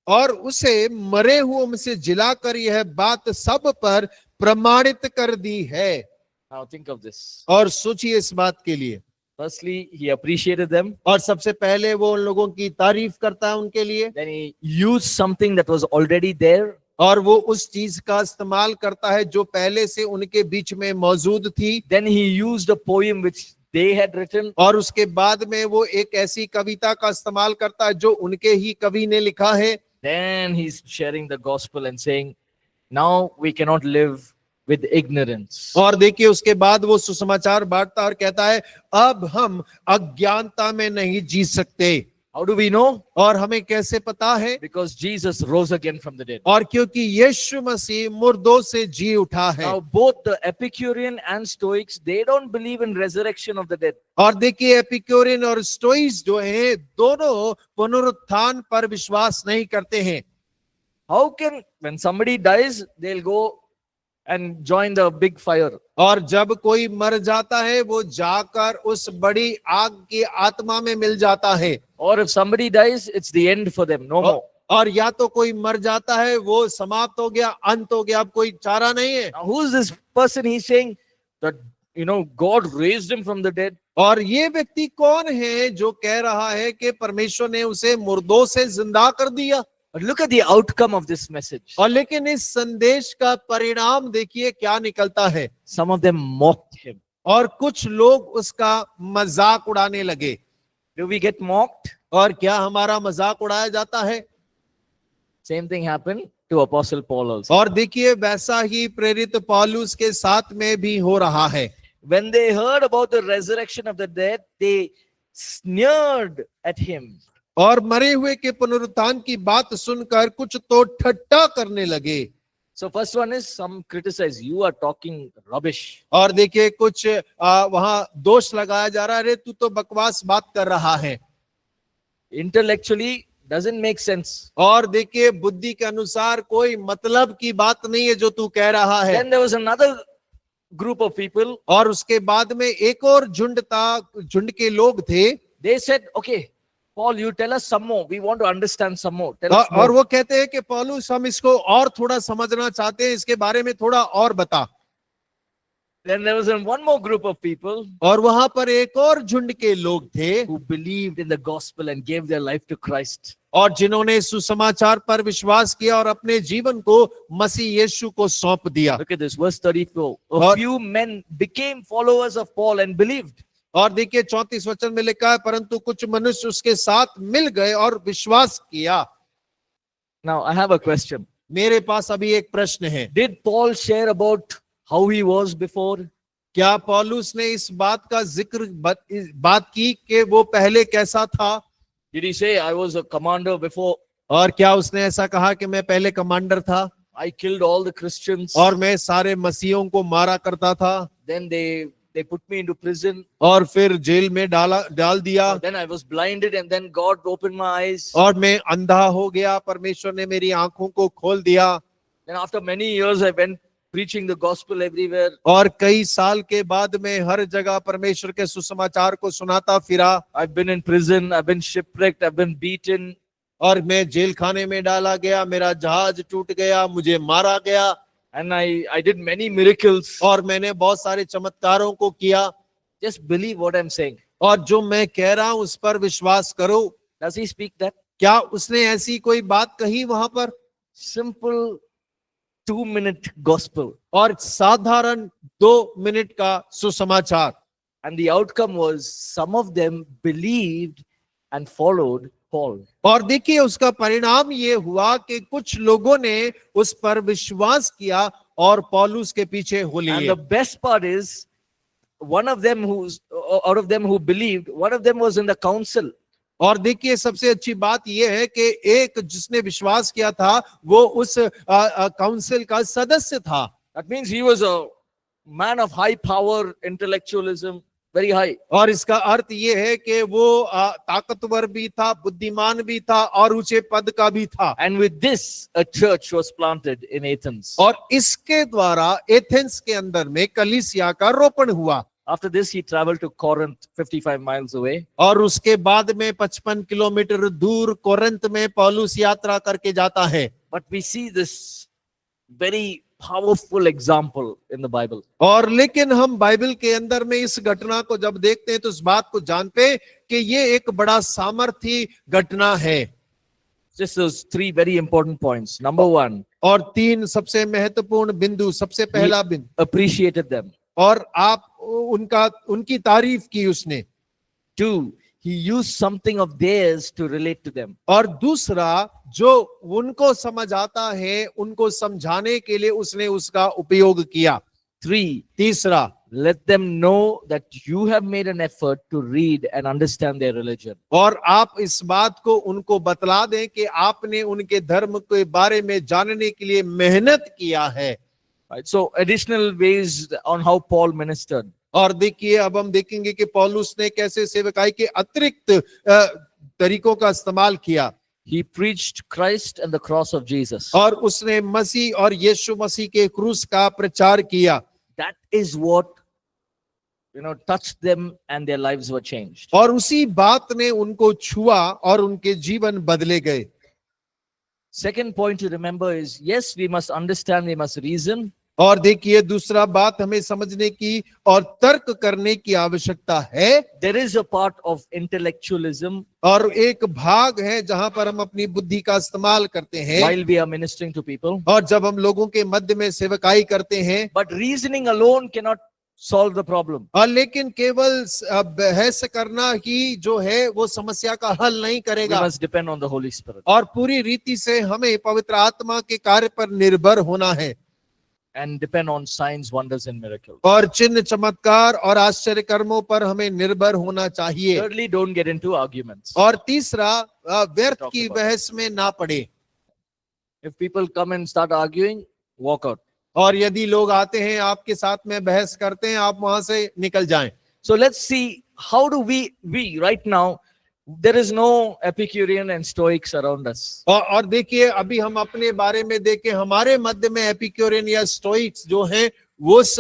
और उसे मरे हुओं में से जिलाकर यह बात सब पर प्रमाणित कर दी है। Now think of this. और सोचिए इस बात के लिए। Firstly, he appreciated them. और सबसे पहले वो उन लोगों की तारीफ करता है उनके लिए। Then he used something that was already there. और वो उस चीज का इस्तेमाल करता है जो पहले से उनके बीच में मौजूद थी। Then he used a poem which they had written. और उसके बाद में वो एक ऐसी कविता का इस्तेमाल करता है जो उनके ही कवि ने लिखा है। Then he's sharing the gospel and saying, now we cannot live with ignorance. और देखिए उसके बाद वो सुसमाचार बांटता और कहता है अब हम अज्ञानता में नहीं जी सकते। How do we know? और हमें कैसे पता है? Because Jesus rose again from the dead. और क्योंकि यीशु मसीह मुर्दों से जी उठा है। Now both the Epicurean and Stoics, they don't believe in resurrection of the dead. और देखिए एपिक्यूरियन और स्टोइक्स जो हैं दोनों पुनरुत्थान पर विश्वास नहीं करते हैं। How can, when somebody dies, they'll go and join the big fire. और जब कोई मर जाता है वो जाकर उस बड़ी आग की आत्मा में मिल जाता है। Or if somebody dies, it's the end for them, no more. और या तो कोई मर जाता है वो समाप्त हो गया, अंत हो गया, अब कोई चारा नहीं है। Now who's this person? He's saying that, God raised him from the dead. और ये व्यक्ति कौन है जो कह रहा है कि परमेश्वर ने उसे मुर्दों से जिंदा कर दिया? But look at the outcome of this message. और लेकिन इस संदेश का परिणाम देखिए क्या निकलता है। Some of them mocked him. और कुछ लोग उसका मजाक उड़ाने लगे। Do we get mocked? और क्या हमारा मजाक उड़ाया जाता है? Same thing happened to Apostle Paul also. और देखिए वैसा ही प्रेरित पौलुस के साथ में भी हो रहा है। When they heard about the resurrection of the dead, they sneered at him. और मरे हुए के पुनरुत्थान की बात सुनकर कुछ तो ठट्टा करने लगे। So first one is some criticize, you are talking rubbish. और देखिए कुछ वहां दोष लगाया जा रहा है, अरे तू तो बकवास बात कर रहा है। Intellectually doesn't make sense. और देखिए बुद्धि के अनुसार कोई मतलब की बात नहीं है जो तू कह रहा है। Then there was another group of people. और उसके बाद में एक और झुंड था, झुंड के लोग थे। They said, okay, Paul, you tell us some more. We want to understand some more. Tell us और more. वो कहते हैं कि पौलुस हम इसको और थोड़ा समझना चाहते हैं, इसके बारे में थोड़ा और बता। Then there was one more group of people और वहां पर एक और झुंड के लोग थे who believed in the gospel and gave their life to Christ. और जिन्होंने सुसमाचार पर विश्वास किया और अपने जीवन को मसीह यीशु को सौंप दिया। Look at this, verse 34. A और- few men became followers of Paul and believed. और देखिए 34 वचन में लिखा है, परंतु कुछ मनुष्य उसके साथ मिल गए और विश्वास किया। Now, I have a question. मेरे पास अभी एक प्रश्न है, Did Paul share about how he was before? क्या पौलुस ने इस बात का जिक्र बात की कि वो पहले कैसा था? Did he say, I was a commander before? और क्या उसने ऐसा कहा कि मैं पहले कमांडर था I killed all the Christians. और मैं सारे मसीहों को मारा करता था, Then they put me into prison. और फिर जेल में डाल दिया, Then I was blinded and then God opened my eyes. और मैं अंधा हो गया, परमेश्वर ने मेरी आंखों को खोल दिया। Then after many years, I went preaching the gospel everywhere. और कई साल के बाद में हर जगह परमेश्वर के सुसमाचार को सुनाता फिरा। I've been in prison. I've been shipwrecked. I've been beaten. और मैं जेल खाने में डाला गया, मेरा जहाज टूट गया, मुझे मारा गया। And I did many miracles. और मैंने बहुत सारे चमत्कारों को किया। Just believe what I'm saying. और जो मैं कह रहा हूं उस पर विश्वास करो। Does he speak that? क्या उसने ऐसी कोई बात कही वहां पर? Simple 2-minute gospel. और साधारण 2 मिनट का सुसमाचार। And the outcome was some of them believed and followed Paul. और देखिए उसका परिणाम ये हुआ कि कुछ लोगों ने उस पर विश्वास किया और पौलुस के पीछे हो And लिए। the best part is, one of them out of them who believed, one of them was in the council. और देखिए सबसे अच्छी बात यह है कि एक जिसने विश्वास किया था वो उस काउंसिल का सदस्य था। That means he was a man of high power, intellectualism, very high. और इसका अर्थ ये है कि वो ताकतवर भी था, बुद्धिमान भी था और ऊंचे पद का भी था। And with this, a church was planted in Athens. और इसके द्वारा एथेंस के अंदर में कलीसिया का रोपण हुआ। After this, he traveled to Corinth, 55 miles away. और उसके बाद में 55 किलोमीटर दूर कोरिन्थ में पौलुस यात्रा करके जाता है। But we see this very powerful example in the Bible. और लेकिन हम बाइबल के अंदर में इस घटना को जब देखते हैं तो इस बात को जानते हैं कि ये एक बड़ा सामर्थी घटना है। Just those 3 very important points. Number 1, और 3 सबसे महत्वपूर्ण बिंदु। सबसे पहला बिंदु, appreciated them. और आप उनकी तारीफ की उसने। 2, he used something of theirs to relate to them. और दूसरा, जो उनको समझ आता है उनको समझाने के लिए उसने उसका उपयोग किया। 3, तीसरा, let them know that you have made an effort to read and understand their religion. और आप इस बात को उनको बतला दें कि आपने उनके धर्म के बारे में जानने के लिए मेहनत किया है। Right? So additional ways on how Paul ministered. और देखिए अब हम देखेंगे कि पौलुस ने कैसे सेवकाई के अतिरिक्त तरीकों का इस्तेमाल किया। He preached Christ and the cross of Jesus. और उसने मसीह और यीशु मसीह के क्रूस का प्रचार किया। That is what, touched them and their lives were changed. और उसी बात ने उनको छुआ और उनके जीवन बदले गए। Second point to remember is, yes, we must understand, we must reason. और देखिए दूसरा बात हमें समझने की और तर्क करने की आवश्यकता है। There is a part of intellectualism और एक भाग है जहां पर हम अपनी बुद्धि का इस्तेमाल करते हैं while we are ministering to people. और जब हम लोगों के मध्य में सेवकाई करते हैं। But reasoning alone cannot solve the problem. और लेकिन केवल बहस करना ही जो है वो समस्या का हल नहीं We करेगा, must depend on the Holy Spirit और पूरी रीति से हमें पवित्र आत्मा के कार्य पर निर्भर होना है and depend on signs, wonders, and miracles. और चिन्ह चमत्कार और आश्चर्य कर्मों पर हमें निर्भर होना चाहिए। Thirdly, don't get into arguments. और तीसरा, व्यर्थ की बहस में ना पड़े। If people come and start arguing, walk out. और यदि लोग आते हैं आपके साथ में बहस करते हैं, आप वहां से निकल जाएं। So let's see, how do we right now, there is no Epicurean and Stoics around us. और देखिए, अभी हम अपने बारे में देखें, हमारे मध्य में एपिक्यूरियन या स्टोइक्स जो हैं वो उस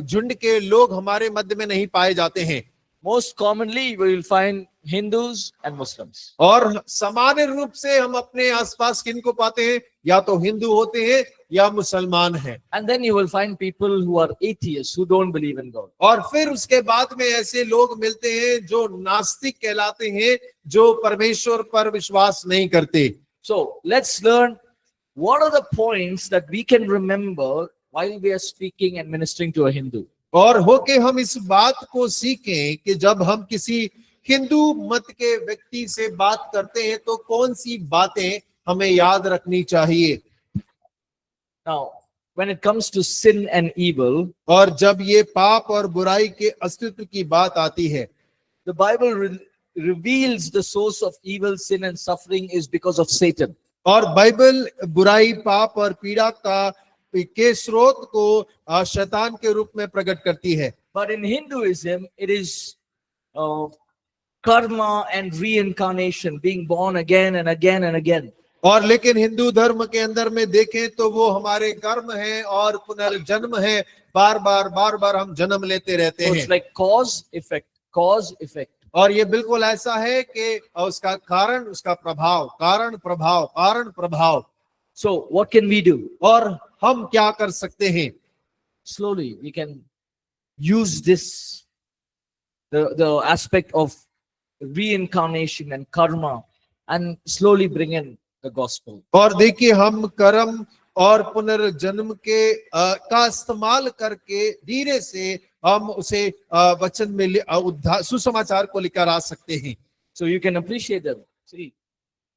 झुंड के लोग हमारे मध्य में नहीं पाए जाते हैं। Most commonly, we will find Hindus and Muslims. और सामान्य रूप से हम अपने आसपास किनको पाते हैं, या तो हिंदू होते हैं या मुसलमान हैं। And then you will find people who are atheists, who don't believe in God. और फिर उसके बाद में ऐसे लोग मिलते हैं जो नास्तिक कहलाते हैं, जो परमेश्वर पर विश्वास नहीं करते। So let's learn what are the points that we can remember while we are speaking and ministering to a Hindu. और होके हम इस बात को सीखें कि जब हम किसी हिंदू मत के व्यक्ति से बात करते हैं तो कौन सी बातें हमें याद रखनी चाहिए। Now, when it comes to sin and evil, और जब ये पाप और बुराई के अस्तित्व की बात आती है, the Bible reveals the source of evil, sin, and suffering is because of Satan. और बाइबल बुराई, पाप और पीड़ा के स्रोत को शैतान के रूप में प्रकट करती है। But in Hinduism, it is karma and reincarnation, being born again and again and again. और लेकिन हिंदू धर्म के अंदर में देखें तो वो हमारे कर्म है और पुनर्जन्म है, बार बार हम जन्म लेते रहते So हैं। it's like cause, effect. और ये बिल्कुल ऐसा है कि उसका कारण, उसका प्रभाव, कारण प्रभाव, कारण प्रभाव। So what can we do? और हम क्या कर सकते हैं? Slowly, we can use this, the aspect of reincarnation and karma, and slowly bring in the gospel. और देखिए, हम कर्म और पुनर्जन्म के का इस्तेमाल करके धीरे से हम उसे वचन में उद्धार सुसमाचार को लेकर आ सकते हैं। So you can appreciate them. See,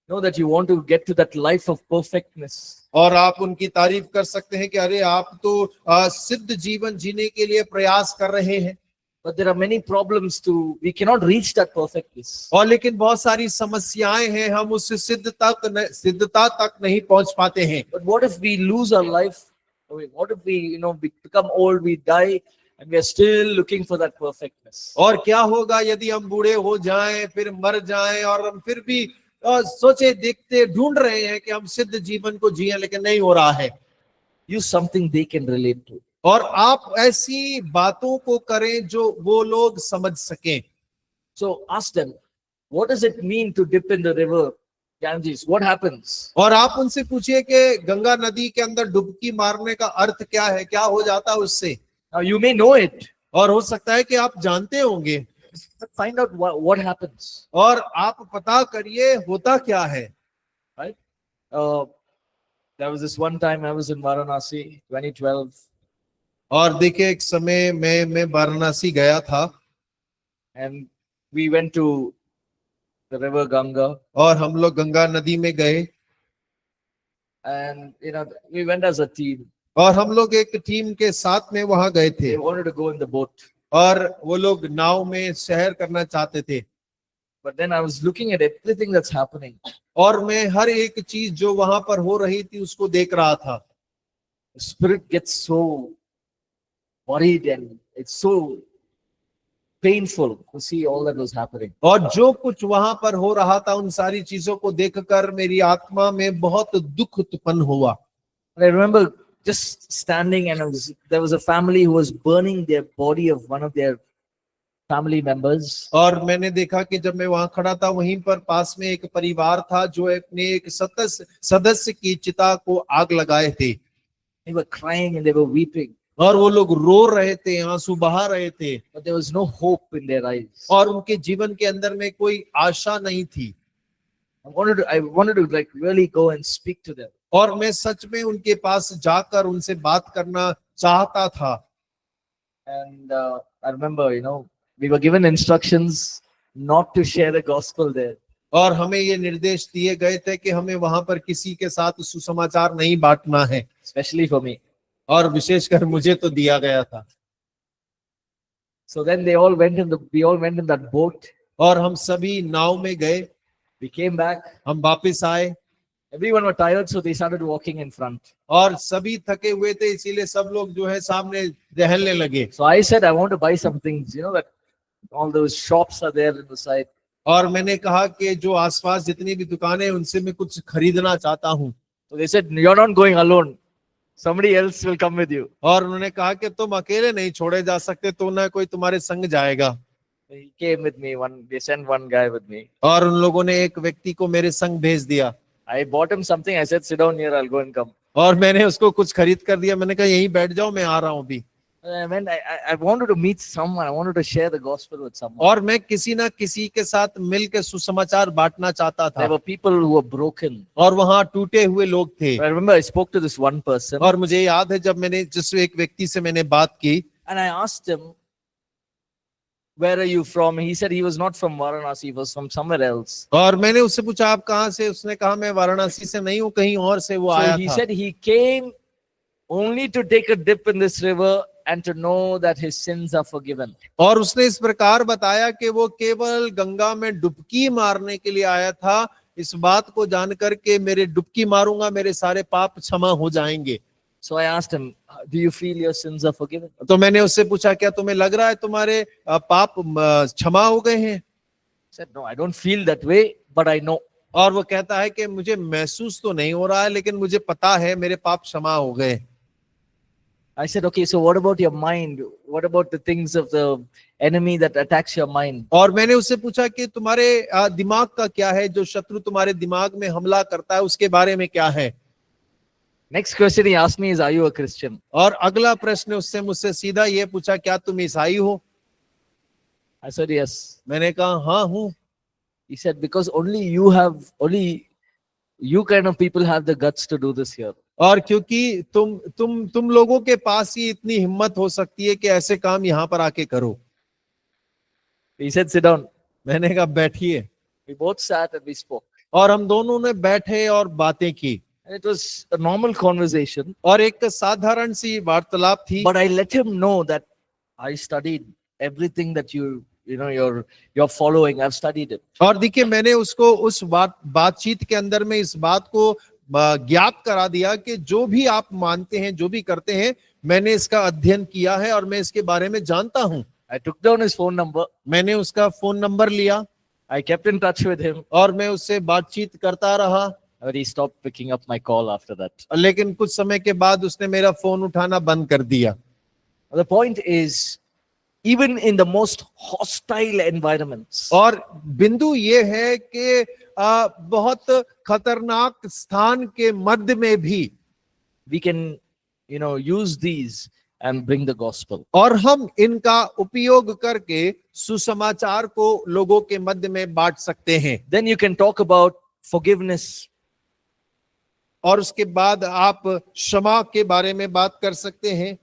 know that you want to get to that life of perfectness. और आप उनकी तारीफ कर सकते हैं कि अरे आप तो सिद्ध जीवन जीने के लिए प्रयास कर रहे हैं। But there are many problems we cannot reach that perfectness. और लेकिन बहुत सारी समस्याएं हैं, हम उस सिद्धता तक नहीं पहुंच पाते हैं। But what if we lose our life? What if we become old, we die, and we are still looking for that perfectness? और क्या होगा यदि हम बूढ़े हो जाएं, फिर मर जाएं, और हम फिर भी सोचे देखते ढूंढ रहे हैं कि हम सिद्ध जीवन को जिए, लेकिन नहीं हो रहा है। Use something they can relate to. और आप ऐसी बातों को करें जो वो लोग समझ सकें। So ask them, what does it mean to dip in the river Ganges? What happens? और आप उनसे पूछिए कि गंगा नदी के अंदर डुबकी मारने का अर्थ क्या है, क्या हो जाता है उससे। Now you may know it, और हो सकता है कि आप जानते होंगे, but find out what happens. और आप पता करिए होता क्या है। Right? There was this one time I was in Varanasi, 2012. और देखिए, एक समय मैं वाराणसी गया था, And we went to the river Ganga, और हम लोग गंगा नदी में गए, and we went as a team. और हम लोग एक टीम के साथ में वहां गए थे, They wanted to go in the boat, और वो लोग नाव में सैर करना चाहते थे। but then I was looking at everything that's happening. और मैं हर एक चीज जो वहां पर हो रही थी उसको देख रहा था। The spirit gets so worried and it's so painful to see all that was happening. और जो कुछ वहां पर हो रहा था, उन सारी चीजों को देखकर मेरी आत्मा में बहुत दुख उत्पन्न हुआ। And I remember just standing, and there was a family who was burning their body of one of their family members. और मैंने देखा कि जब मैं वहां खड़ा था, वहीं पर पास में एक परिवार था जो अपने एक सदस्य की चिता को आग लगाए थे। They were crying and they were weeping, और वो लोग रो रहे थे, आंसू बहा रहे थे, but there was no hope in their eyes. और उनके जीवन के अंदर में कोई आशा नहीं थी। I wanted to like really go and speak to them. और मैं सच में उनके पास जाकर उनसे बात करना चाहता था। And I remember, we were given instructions not to share the gospel there. और हमें ये निर्देश दिए गए थे कि हमें वहां पर किसी के साथ सुसमाचार नहीं बांटना है, Especially for me. और विशेषकर मुझे तो दिया गया था। So then we all went in that boat. और हम सभी नाव में गए, We came back. हम वापस आए, Everyone were tired, so they started walking in front. और सभी थके हुए थे, इसीलिए सब लोग जो है सामने टहलने लगे। So I said, I want to buy some things, that all those shops are there in the side. और मैंने कहा कि जो आसपास जितनी भी दुकानें हैं उनसे मैं कुछ खरीदना चाहता हूँ। So they said, you're not going alone. Somebody else will come with you. और उन्होंने कहा कि तुम अकेले नहीं छोड़े जा सकते, तो ना कोई तुम्हारे संग जाएगा। He came with me. They sent one guy with me. और उन लोगों ने एक व्यक्ति को मेरे संग भेज दिया। I bought him something. I said, sit down here. I'll go and come. और मैंने उसको कुछ खरीद कर दिया, मैंने कहा यहीं बैठ जाओ, मैं आ रहा हूँ अभी। I wanted to meet someone. I wanted to share the gospel with someone. और मैं किसी ना किसी के साथ मिलकर सुसमाचार बांटना चाहता There था। were people who were broken. और वहाँ टूटे हुए लोग थे। I remember I spoke to this one person और मुझे याद है जब मैंने जिस एक व्यक्ति से मैंने बात की, and I asked him, where are you from? He said he was not from Varanasi. He was from somewhere else. और मैंने उससे पूछा आप कहाँ से? उसने कहा मैं वाराणसी से नहीं हूँ, कहीं और से वो So आया he था। said he came only to take a dip in this river and to know that his sins are forgiven. और उसने इस प्रकार बताया कि वो केवल गंगा में डुबकी मारने के लिए आया था, इस बात को जानकर के मेरे डुबकी मारूंगा मेरे सारे पाप क्षमा हो जाएंगे। So I asked him, do you feel your sins are forgiven? तो मैंने उससे पूछा क्या तुम्हें लग रहा है तुम्हारे पाप क्षमा हो गए हैं? He said, no, I don't feel that way, but I know. और वो कहता है कि मुझे महसूस तो नहीं हो रहा है, लेकिन मुझे पता है मेरे पाप क्षमा हो गए। I said, okay, so what about your mind? What about the things of the enemy that attacks your mind? और मैंने उससे पूछा कि तुम्हारे दिमाग का क्या है, जो शत्रु तुम्हारे दिमाग में हमला करता है उसके बारे में क्या है? Next question he asked me is, are you a Christian? और अगला प्रश्न उससे मुझसे सीधा ये पूछा, क्या तुम ईसाई हो? I said, yes. मैंने कहा हाँ हूँ। He said, because only you kind of people have the guts to do this here. और क्योंकि तुम लोगों के पास ही इतनी हिम्मत हो सकती है कि ऐसे काम यहाँ पर आके करो। He said, sit down. मैंने कहा बैठिए। We both sat and we spoke. और हम दोनों ने बैठे और बातें की। And it was a normal conversation. और एक साधारण सी वार्तालाप थी। But I let him know that I studied everything that you're following. I've studied it. और देखिए मैंने उसको उस बातचीत के अंदर में इस बात को ज्ञात करा दिया कि जो भी आप मानते हैं, जो भी करते हैं, मैंने इसका अध्ययन किया है और मैं इसके बारे में जानता हूं। I took down his phone number. मैंने उसका फोन नंबर लिया। I kept in touch with him. और मैं उससे बातचीत करता रहा। But he stopped picking up my call after that. लेकिन कुछ समय के बाद उसने मेरा फोन उठाना बंद कर दिया। The point is, even in the most hostile environments, और बिंदु ये है कि बहुत खतरनाक स्थान के मध्य में भी we can, use these and bring the gospel. और हम इनका उपयोग करके सुसमाचार को लोगों के मध्य में बांट सकते हैं। Then you can talk about forgiveness. और उसके बाद आप क्षमा के बारे में बात कर सकते हैं।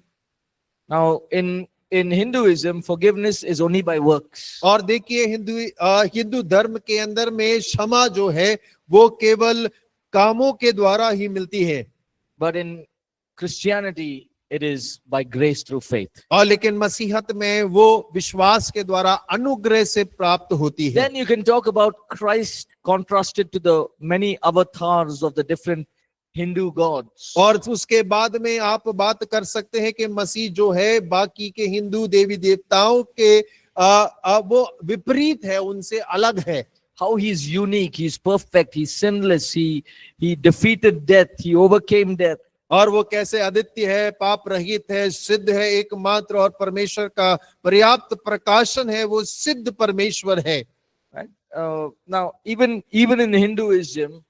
Now, in Hinduism, forgiveness is only by works. और देखिए हिंदू धर्म के अंदर में क्षमा जो है वो केवल कामों के द्वारा ही मिलती है। But in Christianity, it is by grace through faith. और लेकिन मसीहत में वो विश्वास के द्वारा अनुग्रह से प्राप्त होती है। Then you can talk about Christ contrasted to the many avatars of the different Hindu gods. और उसके बाद में आप बात कर सकते हैं कि मसीह जो है बाकी के हिंदू देवी देवताओं के वो विपरीत है, उनसे अलग है। How he is unique, he is perfect, he is sinless, he defeated death, he overcame death. और वो कैसे अद्वितीय है, पाप रहित है, सिद्ध है, एकमात्र और परमेश्वर का पर्याप्त प्रकाशन है, वो सिद्ध परमेश्वर है। Right? Now, even in Hinduism,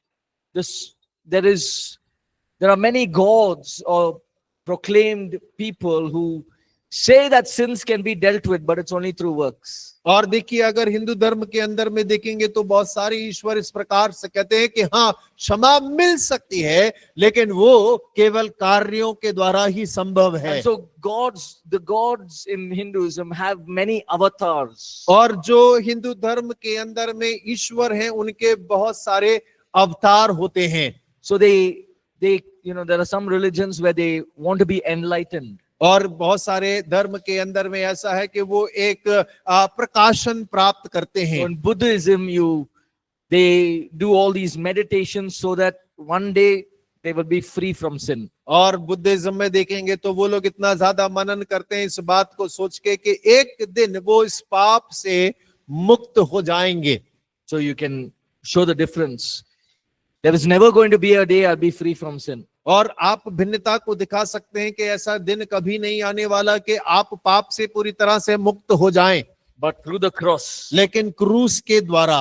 there are many gods or proclaimed people who say that sins can be dealt with, but it's only through works. और देखिए, अगर हिंदू धर्म के अंदर में देखेंगे तो बहुत सारे ईश्वर इस प्रकार से कहते हैं कि हाँ, क्षमा मिल सकती है, लेकिन वो केवल कार्यों के द्वारा ही संभव है। And so the gods in Hinduism have many avatars. और जो हिंदू धर्म के अंदर में ईश्वर हैं, उनके बहुत सारे अवतार होते हैं। So they there are some religions where they want to be enlightened. और बहुत सारे धर्म के अंदर में ऐसा है कि वो एक प्रकाशन प्राप्त करते हैं। In Buddhism, they do all these meditations so that one day they will be free from sin. और बुद्धिज्म में देखेंगे तो वो लोग इतना ज्यादा मनन करते हैं इस बात को सोच के कि एक दिन वो इस पाप से मुक्त हो जाएंगे। So you can show the difference. There is never going to be a day I'll be free from sin. और आप भिन्नता को दिखा सकते हैं कि ऐसा दिन कभी नहीं आने वाला कि आप पाप से पूरी तरह से मुक्त हो जाएं। But through the cross, लेकिन क्रूस के द्वारा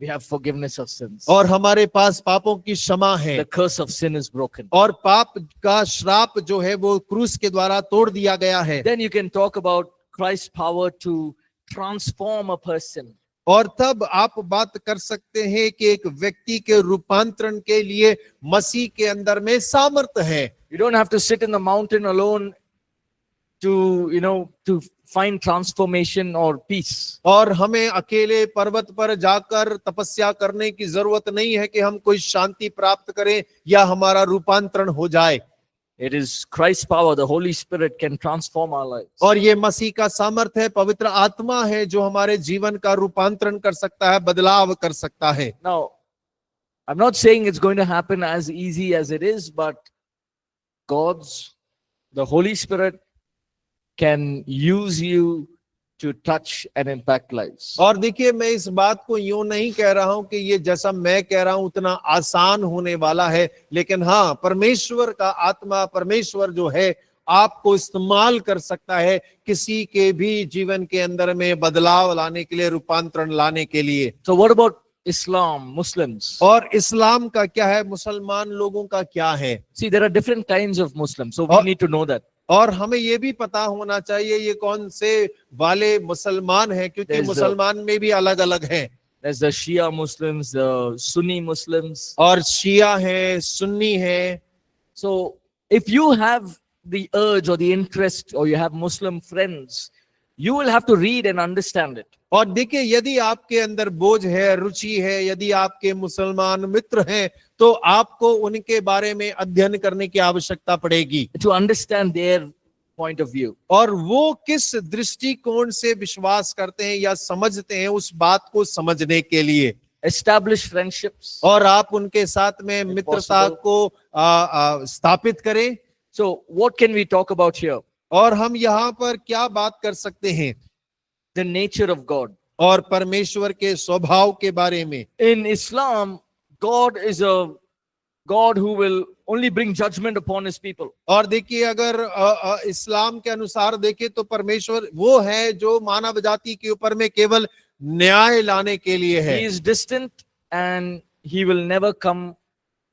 we have forgiveness of sins. और हमारे पास पापों की क्षमा है। The curse of sin is broken. और पाप का श्राप जो है वो क्रूस के द्वारा तोड़ दिया गया है। Then you can talk about Christ's power to transform a person. और तब आप बात कर सकते हैं कि एक व्यक्ति के रूपांतरण के लिए मसीह के अंदर में सामर्थ्य है। You don't have to sit in the mountain alone to find transformation or peace. और हमें अकेले पर्वत पर जाकर तपस्या करने की जरूरत नहीं है कि हम कोई शांति प्राप्त करें या हमारा रूपांतरण हो जाए। It is Christ's power, the Holy Spirit can transform our lives. और ये मसीह का सामर्थ्य है, पवित्र आत्मा है जो हमारे जीवन का रूपांतरण कर सकता है, बदलाव कर सकता है। Now, I'm not saying it's going to happen as easy as it is, but the Holy Spirit can use you to touch and impact lives. और देखिए, मैं इस बात को यूं नहीं कह रहा हूं कि ये जैसा मैं कह रहा हूं उतना आसान होने वाला है, लेकिन हाँ, परमेश्वर का आत्मा, परमेश्वर जो है आपको इस्तेमाल कर सकता है किसी के भी जीवन के अंदर में बदलाव लाने के लिए, रूपांतरण लाने के लिए। So what about Islam, Muslims? और इस्लाम का क्या है, मुसलमान लोगों का क्या है? See, there are different kinds of Muslims, so we need to know that. और हमें ये भी पता होना चाहिए ये कौन से वाले मुसलमान हैं, क्योंकि मुसलमान में भी अलग अलग हैं। There's the Shia Muslims, the Sunni Muslims. और शिया है, सुन्नी है। So if you have the urge or the interest, or you have Muslim friends, you will have to read and understand it. और देखिए, यदि आपके अंदर बोझ है, रुचि है, यदि आपके मुसलमान मित्र हैं, तो आपको उनके बारे में अध्ययन करने की आवश्यकता पड़ेगी, To understand their point of view. और वो किस दृष्टिकोण से विश्वास करते हैं या समझते हैं, उस बात को समझने के लिए। Establish friendships. और आप उनके साथ में मित्रता को स्थापित करें। So what can we talk about here? और हम यहाँ पर क्या बात कर सकते हैं? The nature of God. और परमेश्वर के स्वभाव के बारे में। In Islam, God is a God who will only bring judgment upon his people. और देखिए, अगर इस्लाम के अनुसार देखें तो परमेश्वर वो है जो मानव जाति के ऊपर में केवल न्याय लाने के लिए है। He is distant and he will never come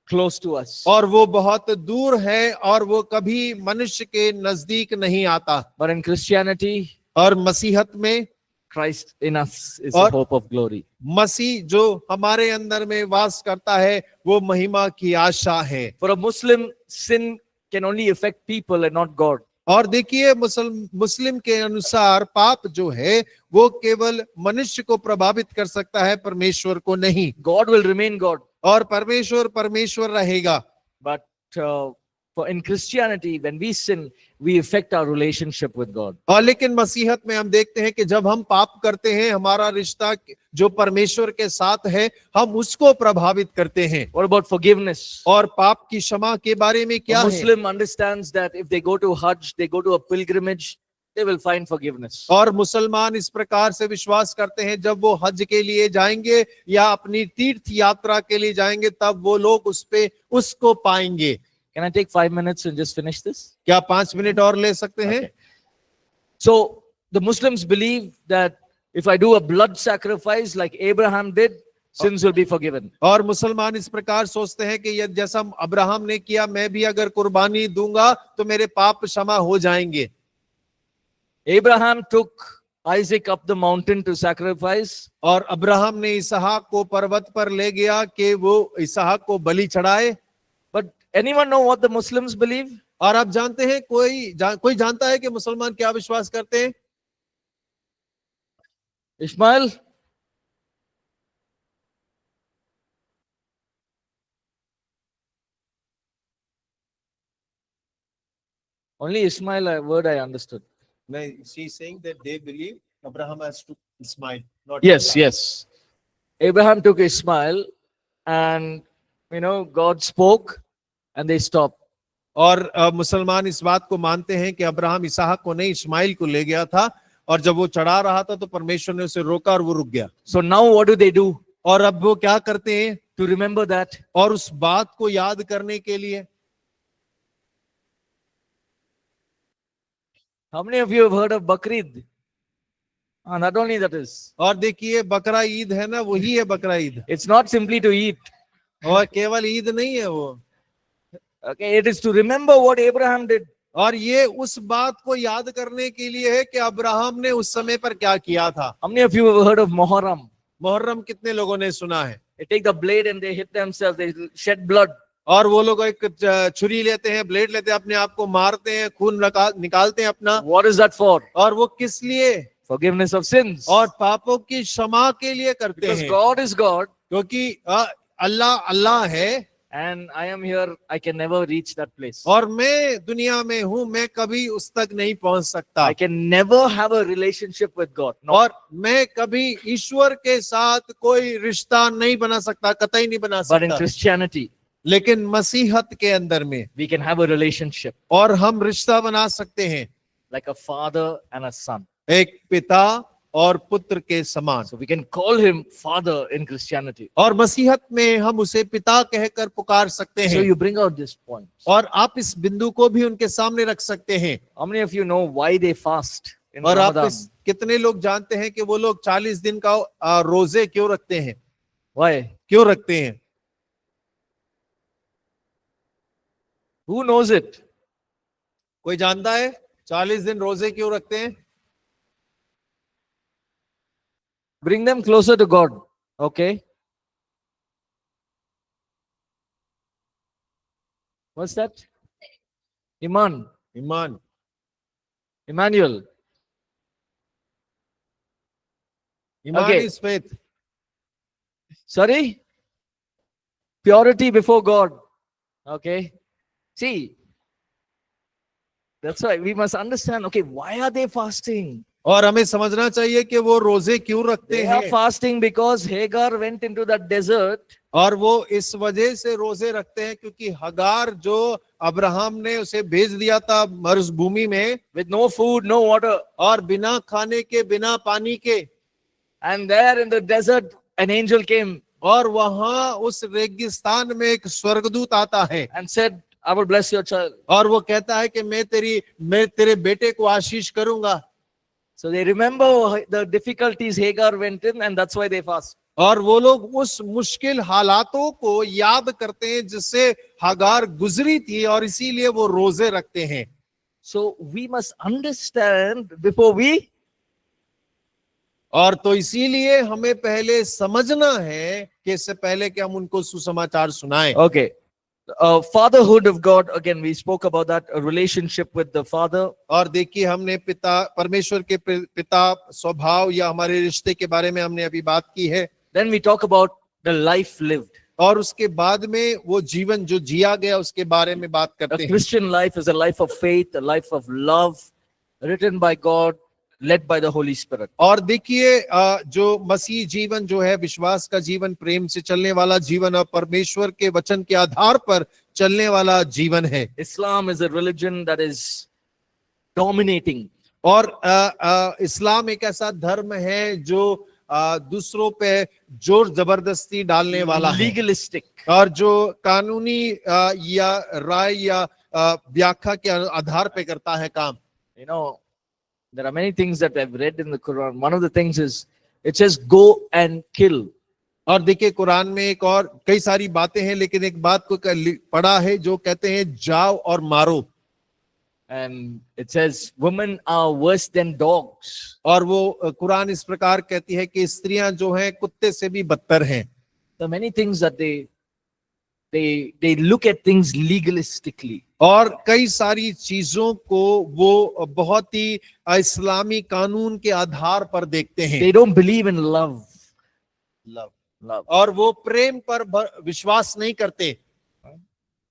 close to us. और वो बहुत दूर है और वो कभी मनुष्य के नजदीक नहीं आता। But in Christianity, और मसीहत में Christ in us is the hope of glory. मसीह जो हमारे अंदर में वास करता है वो महिमा की आशा है। For a Muslim, sin can only affect people and not God. और देखिए, मुस्लिम के अनुसार पाप जो है वो केवल मनुष्य को प्रभावित कर सकता है, परमेश्वर को नहीं। God will remain God. और परमेश्वर रहेगा। But in Christianity, when we sin, we affect our relationship with God. और लेकिन मसीहत में हम देखते हैं कि जब हम पाप करते हैं, हमारा रिश्ता जो परमेश्वर के साथ है, हम उसको प्रभावित करते हैं। What about forgiveness? और पाप की क्षमा के बारे में क्या A है? Muslim understands that if they go to Hajj, they go to a pilgrimage, they will find forgiveness. और मुसलमान इस प्रकार से विश्वास करते हैं, जब वो हज के लिए जाएंगे या अपनी तीर्थ यात्रा के लिए जाएंगे, तब वो लोग उसको पाएंगे। Can I take 5 minutes and just finish this? क्या 5 मिनट और ले सकते हैं? Okay. So the Muslims believe that if I do a blood sacrifice like Abraham did, sins will be forgiven. और मुसलमान इस प्रकार सोचते हैं कि यदि जैसा अब्राहम ने किया, मैं भी अगर कुर्बानी दूंगा तो मेरे पाप क्षमा हो जाएंगे। Abraham took Isaac up the mountain to sacrifice. और अब्राहम ने इसहाक को पर्वत पर ले गया कि वो इसहाक को बलि चढ़ाए। But anyone know what the Muslims believe? और आप जानते हैं कोई जानता है कि मुसलमान क्या विश्वास करते हैं? Ishmael? Only Ishmael word I understood. नहीं, she is saying that they believe Abraham has to Ismail, not Yes, Isaac. yes. Abraham took Ishmael and God spoke and they stopped. और मुसलमान इस बात को मानते हैं कि अब्राहम इसहाक को नहीं इस्माइल को ले गया था, और जब वो चढ़ा रहा था तो परमेश्वर ने उसे रोका और वो रुक गया। So now what do they do और अब वो क्या करते हैं? to remember that? और उस बात को याद करने के लिए How many of you have heard of Bakrid? Not only that is. और देखिए बकरा ईद है ना, वही है बकरा Eid, It's not simply to eat. और केवल ईद नहीं है वो। Okay, it is to remember what Abraham did. और ये उस बात को याद करने के लिए है कि अब्राहम ने उस समय पर क्या किया था। How many of you have heard of Muharram? Muharram कितने लोगों ने सुना है? They take the blade and they hit themselves, they shed blood. और वो लोग एक छुरी लेते हैं, ब्लेड लेते हैं, अपने आप को मारते हैं, खून निकालते हैं अपना। What is that for? और वो किस लिए? Forgiveness of sins. और पापों की क्षमा के लिए करते Because हैं, God is God क्योंकि अल्लाह अल्लाह है and I am here, I can never reach that place. और मैं दुनिया में हूं, मैं कभी उस तक नहीं पहुंच सकता, I can never have a relationship with God. No. और मैं कभी ईश्वर के साथ कोई रिश्ता नहीं बना सकता, कतई नहीं बना But in सकता। Christianity, लेकिन मसीहत के अंदर में we can have a relationship और हम रिश्ता बना सकते हैं, like a father and a son. एक पिता और पुत्र के समान। So we can call him father in Christianity. और मसीहत में हम उसे पिता कहकर पुकार सकते So हैं, you bring out this point. और आप इस बिंदु को भी उनके सामने रख सकते हैं। How many of you know why they fast in और आप Ramadan? कितने लोग जानते हैं कि वो लोग 40 दिन का रोजे क्यों रखते हैं? Why? क्यों रखते हैं? Who knows it? कोई जानता है 40 दिन रोजे क्यों रखते हैं? Bring them closer to God. Okay. What's that? Iman. ईमान, Emmanuel. ईमान Okay. Is faith. Sorry? Purity before God. Okay. See, that's why we must understand, okay, why are they fasting? और हमें समझना चाहिए कि वो रोजे क्यों रखते They are हैं, fasting because Hagar went into that desert और वो इस वजह से रोजे रखते हैं क्योंकि हगार जो अब्राहम ने उसे भेज दिया था मरुभूमि में, with no food, no water. और बिना खाने के, बिना पानी के, And there in the desert, an angel came और वहां उस रेगिस्तान में एक स्वर्गदूत आता है and said, I will bless your child. और वो कहता है कि मैं तेरे बेटे को आशीष करूंगा। So they remember the difficulties Hagar went in, and that's why they fast. और वो लोग उस मुश्किल हालातों को याद करते हैं जिससे हगार गुजरी थी, और इसीलिए वो रोजे रखते हैं। So we must understand before we, और तो इसीलिए हमें पहले समझना है कि इससे पहले कि हम उनको सुसमाचार सुनाएं। okay, fatherhood of God, again we spoke about that, a relationship with the father. और देखिए हमने पिता, परमेश्वर के पिता स्वभाव या हमारे रिश्ते के बारे में हमने अभी बात की है। Then we talk about the life lived. और उसके बाद में वो जीवन जो जिया गया उसके बारे में बात A करते हैं। Christian life is a life of faith, a life of love, written by God, led by the Holy Spirit. और देखिए जो मसीह जीवन जो है, विश्वास का जीवन, प्रेम से चलने वाला जीवन और परमेश्वर के वचन के आधार पर चलने वाला जीवन है। Islam is a religion that is dominating. और इस्लाम एक ऐसा धर्म है जो दूसरों पे जोर जबरदस्ती डालने वाला है, Legalistic. और जो कानूनी या राय या व्याख्या के आधार पे करता है काम। You know, there are many things that I've read in the Quran. One of the things is, it says go and kill. और देखिए कुरान में एक और कई सारी बातें हैं, लेकिन एक बात को पढ़ा है जो कहते हैं जाओ और मारो। And it says, women are worse than dogs. और वो कुरान इस प्रकार कहती है कि स्त्रियां जो हैं कुत्ते से भी बदतर हैं। There are many things that they look at things legalistically. और कई सारी चीजों को वो बहुत ही इस्लामी कानून के आधार पर देखते हैं। They don't believe in love. Love. और वो प्रेम पर विश्वास नहीं करते।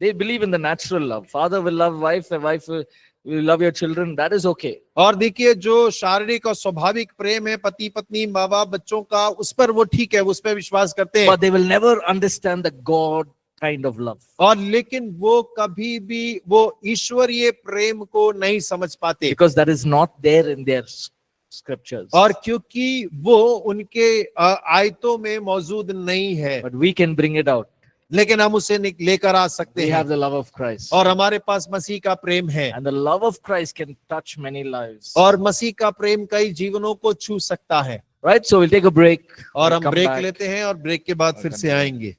They believe in the natural love. Father will love wife, a wife will love your children. That is okay. और देखिए जो शारीरिक और स्वाभाविक प्रेम है पति पत्नी माँ बाप बच्चों का, उस पर वो ठीक है, उस पर विश्वास करते हैं। But they will never understand the God kind of love. और लेकिन वो कभी भी वो ईश्वरीय प्रेम को नहीं समझ पाते, Because that is not there in their scriptures. और क्योंकि वो उनके आयतों में मौजूद नहीं है। But we can bring it out. लेकिन हम उसे लेकर आ सकते We हैं, have the love of Christ. और हमारे पास मसीह का प्रेम है, And the love of Christ can touch many lives. और मसीह का प्रेम कई जीवनों को छू सकता है। Right? So we'll take a break. और We'll हम come ब्रेक back. लेते हैं और ब्रेक के बाद फिर से आएंगे।